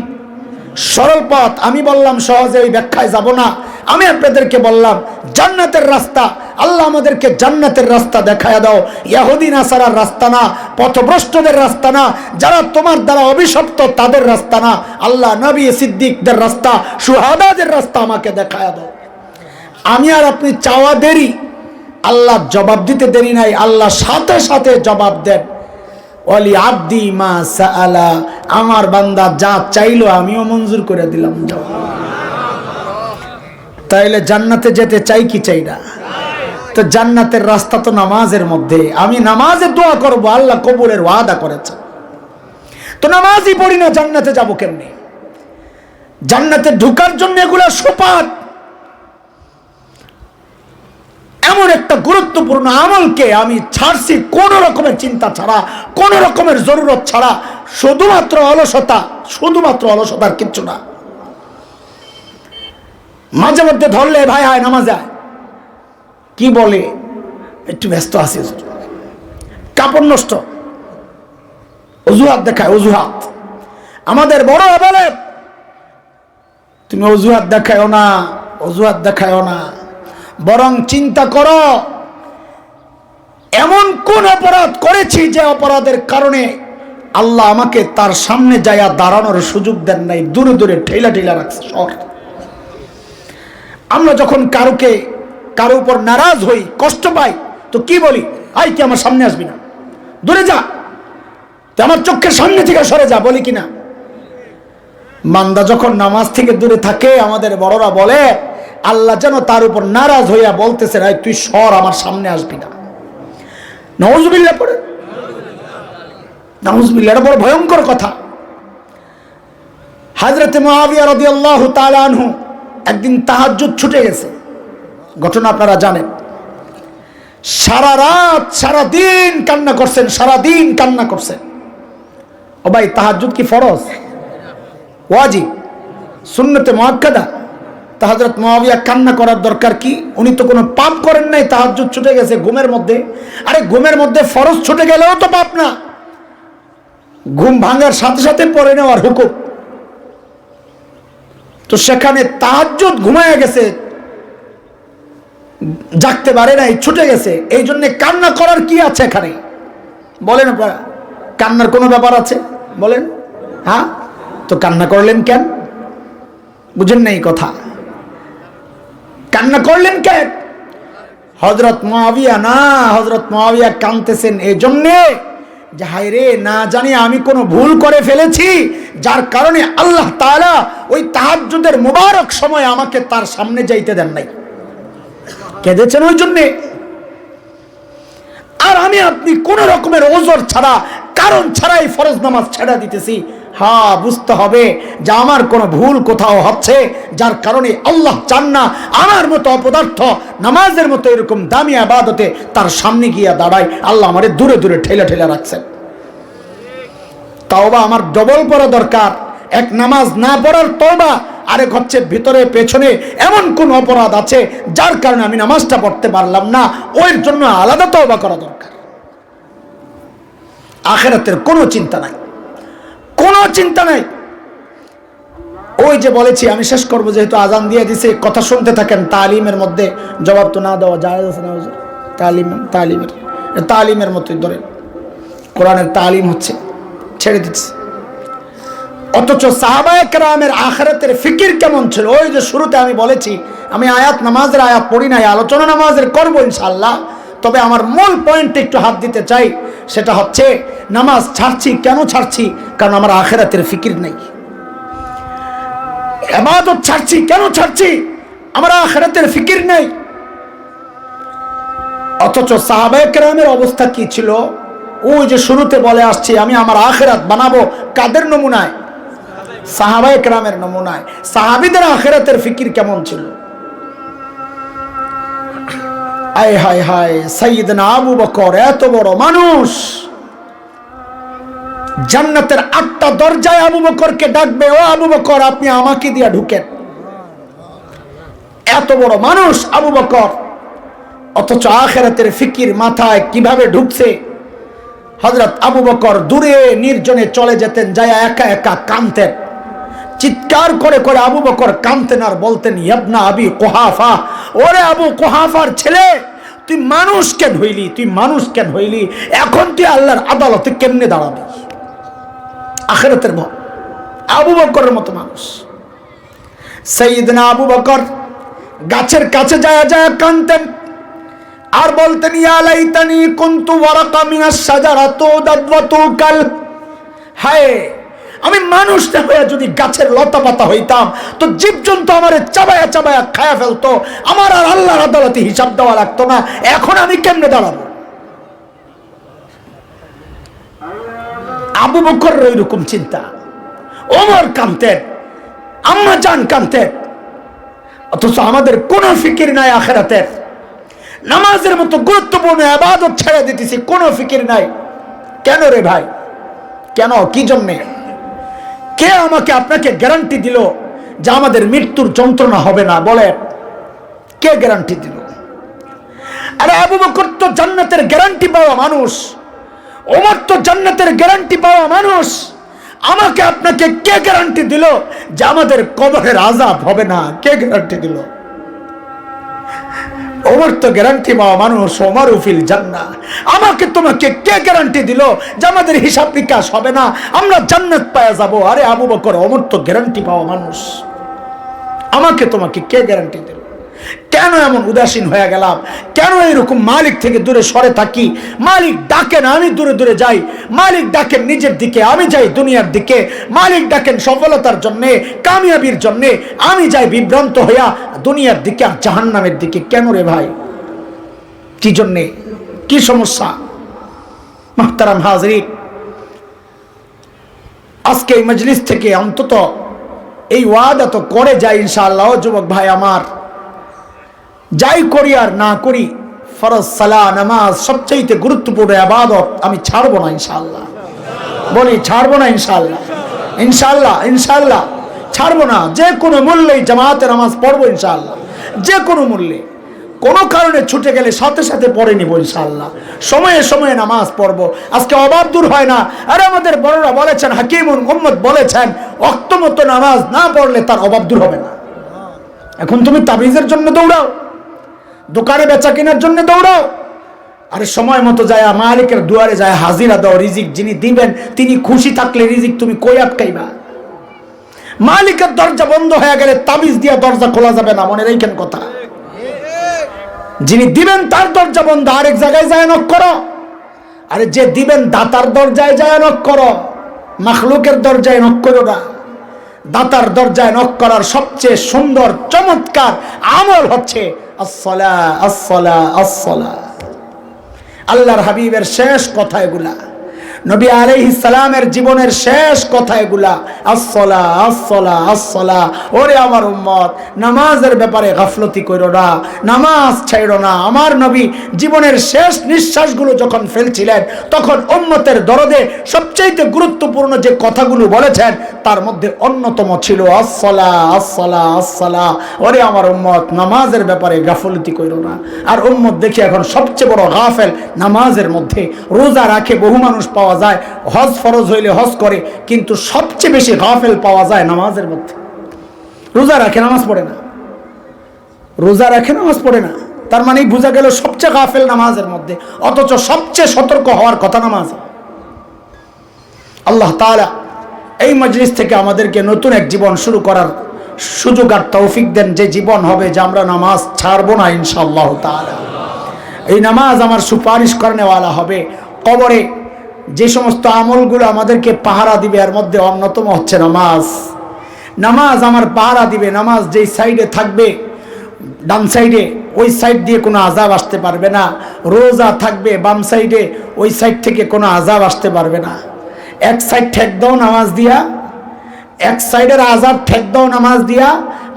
সরল পথ। আমি বললাম সহজে এই ব্যাখ্যায় যাব না, আমি আপনাদেরকে বললাম জান্নাতের রাস্তা। আল্লাহ আমাদেরকে জান্নাতের রাস্তা দেখায়া দাও, ইহুদি নাসারার রাস্তা না, পথভ্রষ্টদের রাস্তা না, যারা তোমার দ্বারা অভিশপ্ত তাদের রাস্তা না, আল্লাহ নবী সিদ্দিকদের রাস্তা, শুহাদাদের রাস্তা আমাকে দেখায়া দাও। আমি আর আপনি চাওয়া দেরি, আল্লাহ জবাব দিতে দেরি নাই, আল্লাহ সাথে সাথে জবাব দেন। ওয়ালি আব্দি মা সাআলা, আমার বান্দা যা চাইলো আমিও মঞ্জুর করে দিলাম। যাও। তাইলে জান্নাতে যেতে চাই কি চাই না? তো জান্নাতের রাস্তা তো নামাজের মধ্যে। আমি নামাজে দোয়া করব, আল্লাহ কবুলের ওয়াদা করেছে। তো নামাজই পড়ি না, জান্নাতে যাব কেমনে? জান্নাতে ঢোকার জন্য এগুলা সোপান। এমন একটা গুরুত্বপূর্ণ আমলকে আমি ছাড়ছি কোন রকমের চিন্তা ছাড়া, কোন রকমের জরুরত ছাড়া, শুধুমাত্র অলসতা, শুধুমাত্র অলসতার কিচ্ছু না। মাঝে মধ্যে ধরলে ভাই হায় নামাজ আয়, কি বলে একটু ব্যস্ত আছি, কাপড় নষ্ট, অজুহাত দেখায়। অজুহাত আমাদের বড় বলে তুমি অজুহাত দেখায়ও না, অজুহাত দেখায়ও না, বরং চিন্তা করো এমন কোন অপরাধ করেছি যে অপরাধের কারণে আল্লাহ আমাকে তার সামনে যাইয়া দাঁড়ানোর সুযোগ দেন নাই, দূরে দূরে ঠেলা ঠেলা রাখছে। আমরা যখন কারো উপর নারাজ হই, কষ্ট পাই, তো কি বলি? আই কি আমার সামনে আসবি না, দূরে যা, তো আমার চোখের সামনে থেকে সরে যা, বলি কিনা? বান্দা যখন নামাজ থেকে দূরে থাকে, আমাদের বড়রা বলে আল্লাহ যেন তার উপর নারাজ হইয়া বলতেছে রাই তুই সর, আমার সামনে আসবি না। নাউজুবিল্লাহ পড়ে, নাউজুবিল্লাহ, এটা বড় ভয়ঙ্কর কথা। হযরতে মুআবিয়া রাদিয়াল্লাহু তাআলা আনহু একদিন তাহাজ্জুদ ছুটে গেছে, ঘটনা আপনারা জানেন। সারা রাত সারা দিন কান্না করছেন, সারা দিন কান্না করছেন। ও ভাই, তাহাজ্জুদ কি ফরজ? ওয়াজিব, সুন্নতে মুআক্কাদা। তা হযরত মুআবিয়া কান্না করার দরকার কি? উনি তো কোনো পাপ করেন নাই, তাহাজ্জুদ ছুটে গেছে ঘুমের মধ্যে। আরে ঘুমের মধ্যে ফরজ ছুটে গেলেও তো পাপ না, ঘুম ভাঙার সাথে সাথে পড়ে নেওয়ার হুকুম। তো সেখানে তাহাজ্জুদ ঘুমায় গেছে, জাগতে পারে নাই, ছুটে গেছে। এই জন্য কান্না করার কি আছে এখানে? বলেন আপনারা, কান্নার কোনো ব্যাপার আছে? বলেন। হ্যাঁ, তো কান্না করলেন কেন? বুঝেন নাই কথা? কান্না করলেন কেন? হযরত মুআবিয়া না, হযরত মুআবিয়া কাঁদতেছেন এই জন্যে যে হায় রে, না জানি আমি কোনো ভুল করে ফেলেছি, যার কারণে আল্লাহ তাআলা ওই তাহাজ্জুদের মুবারক সময় আমাকে তার সামনে যাইতে দেন নাই। কেঁদেছেন ওই জন্যে। আর আমি আপনি কোন রকমের ওজর ছাড়া, কারণ ছাড়াই ফরজ নামাজ ছেড়ে দিতেছি। হ্যাঁ, বুঝতে হবে যে আমার কোনো ভুল কোথাও হচ্ছে, যার কারণে আল্লাহ চান না আমার মতো অপদার্থ নামাজের মতো এরকম দামি ইবাদতে তার সামনে গিয়া দাঁড়ায়। আল্লাহ আমারে দূরে দূরে ঠেলা ঠেলা রাখছেন। তওবা আমার ডবল পড়া দরকার। এক নামাজ না পড়ার তওবা, আরেক হচ্ছে ভিতরে পেছনে এমন কোন অপরাধ আছে যার কারণে আমি নামাজটা পড়তে পারলাম না, ওর জন্য আলাদা তওবা করা দরকার। আখিরাতের কোনো চিন্তা নাই, কোনো চিন্তা নাই। ওই যে বলেছি, আমি শেষ করবো যেহেতু আজান দিয়ে দিছে, কথা শুনতে থাকেন। তালিমের মধ্যে জবাব তো না দেওয়া যায় না, তালিমের মতোই ধরে কোরআনের তালিম হচ্ছে, ছেড়ে দিচ্ছে। অথচ সাহাবায়ে কেরামের আখিরাতের ফিকির কেমন ছিল? ওই যে শুরুতে আমি বলেছি, আমি আয়াত নামাজের আয়াত পড়ি নাই, আলোচনা নামাজের করবো ইনশাআল্লাহ। তবে আমার মূল পয়েন্টে একটু হাত দিতে চাই। সেটা হচ্ছে নামাজ ছাড়ছি কেন ছাড়ছি? কারণ আমার আখিরাতের ফিকির নেই। ইবাদত ছাড়ছি কেন ছাড়ছি? আমার আখিরাতের ফিকির নেই। অথচ সাহাবায়ে কেরামের অবস্থা কি ছিল? ওই যে শুরুতে বলে আসছি আমি, আমার আখিরাত বানাবো কাদের নমুনায়? সাহাবায়ে কেরামের নমুনায়। সাহাবীদের আখিরাতের ফিকির কেমন ছিল? আয় হায় হায়, সাইয়্যিদনা আবু বকর এত বড় মানুষ, জান্নাতের 8টা দরজায় আবু বকরকে ডাকবে, ও আবু বকর আপনি আমাকে দিয়ে ঢুকেন। এত বড় মানুষ আবু বকর, অথচ আখিরাতের ফিকির মাথায় কিভাবে ঢুকছে? হযরত আবু বকর দূরে নির্জনে চলে যেতেন, যায় একা একা কাঁদতেন, চিৎকার করে করে আবু বকর কাঁদতেন আর বলতেন, ইবনা আবি কুহাফা, ওরে আবু কুহাফার ছেলে, তুই মানুষ কেন হইলি? তুই মানুষ কেন হইলি? এখন তুই আল্লাহর আদালতে কেমনে দাঁড়াবি? আখিরাতের ভয়। আবু বকরের মতো মানুষ। সাইয়্যিদনা আবু বকর গাছের কাছে যায় যায় কাঁদতেন আর বলতেন, ইয়া লাইতানি কুনতু ওয়ারাকা মিনাশ শাজারাতু দাদওয়াতুকাল, হায় আমি মানুষ না হয়ে যদি গাছের লতা পাতা হইতাম তো জীবজন্তু আমারে চাবায়া চাবায়া খায়া ফেলতো, আমার আর আল্লাহর আদালতে হিসাব দেওয়া লাগতো না। এখন আমি কেমনে দাঁড়াবো? আবু বকরের ওইরকম চিন্তা। ওমর কাঁদতেন, আম্মা জান কাঁদতেন, অথচ আমাদের কোনো ফিকির নাই আখিরাতের। নামাজের মতো গুরুত্বপূর্ণ ইবাদত ছেড়ে দিতেছি, কোনো ফিকির নাই। কেন রে ভাই? কেন? কি জন্যে? কে আমাকে আপনাকে গ্যারান্টি দিল যে আমাদের মৃত্যুর যন্ত্রণা হবে না? বলে কে গ্যারান্টি দিল? আরে আবু বকর তো জান্নাতের গ্যারান্টি পাওয়া মানুষ, ওমর তো জান্নাতের গ্যারান্টি পাওয়া মানুষ। আমাকে আপনাকে কে গ্যারান্টি দিল যে আমাদের কবরের আযাব হবে না? কে গ্যারান্টি দিল? ওমর তো গ্যারান্টি পাওয়া মানুষ, ওমর ফিল জান্নাহ। আমাকে তোমাকে কে গ্যারান্টি দিল যে আমাদের হিসাব নিকাশ হবে না, আমরা জান্নাত পাওয়া যাব? আরে আবু বকর ওমর তো গ্যারান্টি পাওয়া মানুষ, আমাকে তোমাকে কে গ্যারান্টি দিল? কেন এমন উদাসীন হয়ে গেলাম? কেন এরকম মালিক থেকে দূরে সরে থাকি? মালিক ডাকেন আমি দূরে দূরে যাই, মালিক ডাকেন নিজের দিকে আমি যাই দুনিয়ার দিকে, মালিক ডাকেন সফলতার জন্য কামিয়াবির জন্য আমি যাই বিভ্রান্ত হইয়া দুনিয়ার দিকে আর জাহান্নামের দিকে। কেন রে ভাই? কি জন্যে? কি সমস্যা? মুহতারাম হাজরিন, আজকে এই মজলিস থেকে অন্তত এই ওয়াদা তো করে যাই ইনশাআল্লাহ। যুবক ভাই আমার, যাই করি আর না করি, ফরজ সালাহ নামাজ সবচেয়ে গুরুত্বপূর্ণ ইবাদত আমি ছাড়বো না ইনশাআল্লাহ। বলি ছাড়বো না ইনশাআল্লাহ, ইনশাআল্লাহ, ইনশাআল্লাহ ছাড়বো না। যে কোনো মূল্যেই জামাতে নামাজ পড়বো ইনশাআল্লাহ, যে কোনো মূল্যে। কোনো কারণে ছুটে গেলে সাথে সাথে পড়ে নিব ইনশাআল্লাহ, সময়ে সময়ে নামাজ পড়বো। আজকে অভাব দূর হয় না। আরে আমাদের বড়রা বলেছেন, হাকিমুল উম্মত বলেছেন, ওয়াক্ত মতো নামাজ না পড়লে তার অভাব দূর হবে না। এখন তুমি তাবিজের জন্য দৌড়াও, দোকানে বেচা কেনার জন্য দৌড়াও, আরে সময় মতো যায় মালিকের দুয়ারে যায় হাজিরা দাও। রিজিক যিনি দিবেন তিনি খুশি থাকলে রিজিক তুমি কই আটকাইবা? মালিকের দরজা বন্ধ হয়ে গেলে তাবিজ দিয়া দরজা খোলা যাবে না, মনে রাখেন কথা। যিনি দিবেন তার দরজা বন্ধ, আরেক জায়গায় যায় নক করো। আরে যে দিবেন দাতার দরজায় যায় নক করো, মাখলুকের দরজায় নক করো না। দাতার দরজায় নক করার সবচেয়ে সুন্দর চমৎকার আমল হচ্ছে আসসালাহ, আসসালাহ, আসসালাহ। আল্লাহর হাবিবের শেষ কথা এগুলা, নবী আলাইহিস সালামের জীবনের শেষ কথা এগুলা, আসসালাহ, আসসালাহ, আসসালাহ। ওরে আমার উম্মত, নামাজের ব্যাপারে গাফলতি কইরো না, নামাজ ছাইড়ো না। আমার নবী জীবনের শেষ নিঃশ্বাসগুলো যখন ফেলছিলেন তখন উম্মতের দরদে সবচেয়ে গুরুত্বপূর্ণ যে কথাগুলো বলেছেন তার মধ্যে অন্যতম ছিল আসসালাহ, আসসালাহ, আসসালাহ। ওরে আমার উম্মত, নামাজের ব্যাপারে গাফলতি কইরো না। আর উম্মত দেখি এখন সবচেয়ে বড় গাফেল নামাজের মধ্যে। রোজা রাখে বহু মানুষ পাওয়া যায়, হজ ফরজ হইলে হজ করে, কিন্তু সবচেয়ে বেশি গাফেল পাওয়া যায় নামাজের মধ্যে। রোজা রাখে নামাজ পড়ে না, রোজা রাখে নামাজ পড়ে না, তার মানে বোঝা গেল সবচেয়ে গাফেল নামাজের মধ্যে, অথচ সবচেয়ে সতর্ক হওয়ার কথা নামাজ। আল্লাহ তাআলা এই মজলিস থেকে আমাদেরকে নতুন এক জীবন শুরু করার সুযোগ আর তৌফিক দেন, যে জীবন হবে যে আমরা নামাজ ছাড়বো না ইনশাআল্লাহ তাআলা। এই নামাজ আমার সুপারিশ করনেওয়ালা হবে, কবরে যে সমস্ত আমলগুলো আমাদেরকে পাহারা দিবে এর মধ্যে অন্যতম হচ্ছে নামাজ। নামাজ আমার পাহারা দিবে। নামাজ যেই সাইডে থাকবে ডান সাইডে, ওই সাইড দিয়ে কোনো আযাব আসতে পারবে না। রোজা থাকবে বাম সাইডে, ওই সাইড থেকে কোনো আযাব আসতে পারবে না। এক সাইড ঠেক দাও নামাজ দিয়া, এক সাইডের আযাব ঠেক দাও নামাজ দিয়া,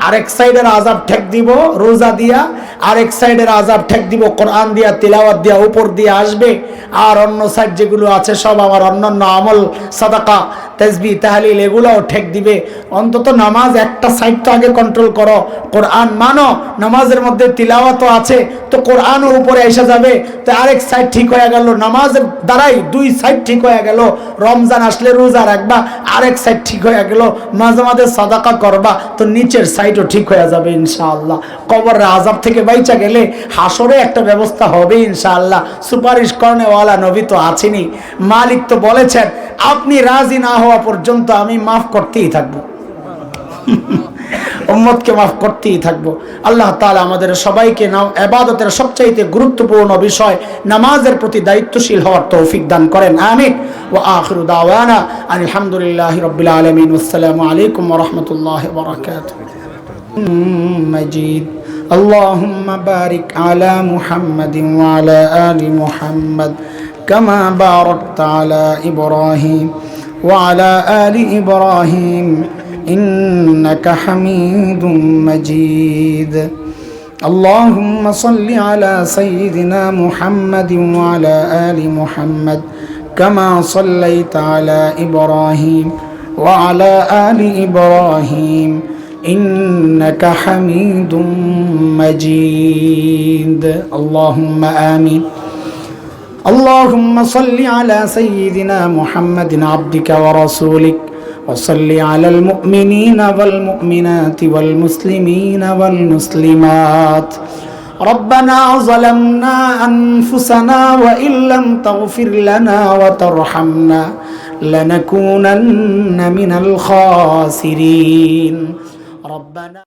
আরেক সাইডের আযাব ঠেক দিব রোজা দিয়া, আরেক সাইডের আযাব ঠেক দিব কোরআন দিয়া, তিলাওয়াত দিয়া, উপর দিয়ে আসবে। আর অন্য সাইড যেগুলো আছে সব আমার অন্যান্য আমল, সাদাকা, তাসবিহ, তাহলিল এগুলোও ঠেক দিবে। অন্তত নামাজ একটা সাইড তো আগে কন্ট্রোল করো, কোরআন মানো। নামাজের মধ্যে তিলাওয়াতও আছে, তো কোরআনও উপরে এসে যাবে, তো আরেক সাইড ঠিক হয়ে গেল। নামাজের দ্বারাই দুই সাইড ঠিক হয়ে গেল। রমজান আসলে রোজা রাখবা, আরেক সাইড ঠিক হয়ে গেল। মাঝে মাঝে সাদাকা করবা, তো নিচের সাইডও ঠিক হয়ে যাবে ইনশাআল্লাহ। কবরের আযাব থেকে বাইচা গেলে হাসরে একটা ব্যবস্থা হবে ইনশাআল্লাহ। সুপারিশ করনেওয়ালা নবী তো আছেনই। মালিক তো বলেছেন, আপনি রাজি না হওয়া পর্যন্ত আমি মাফ করতেই থাকবো, উম্মতকে মাফ করতেই থাকবো। আল্লাহ তাআলা আমাদের সবাইকে ইবাদতের সবচাইতে গুরুত্বপূর্ণ বিষয় নামাজের প্রতি দায়িত্বশীল হওয়ার তৌফিক দান করেন, আমিন। ওয়া আখিরু দাওয়ানা আলহামদুলিল্লাহি রাব্বিল আলামিন। আসসালামু আলাইকুম ওয়া রাহমাতুল্লাহি ওয়া বারাকাতুহু। مجيد اللهم بارك على محمد وعلى آل محمد كما باركت على إبراهيم وعلى آل إبراهيم إنك حميد مجيد اللهم صل على سيدنا محمد وعلى آل محمد كما صليت على إبراهيم وعلى آل إبراهيم إنك حميد مجيد اللهم آمين اللهم صل على سيدنا محمد عبدك ورسولك وصل على المؤمنين والمؤمنات والمسلمين والمسلمات ربنا ظلمنا أنفسنا وإن لم تغفر لنا وترحمنا لنكونن من الخاسرين ربنا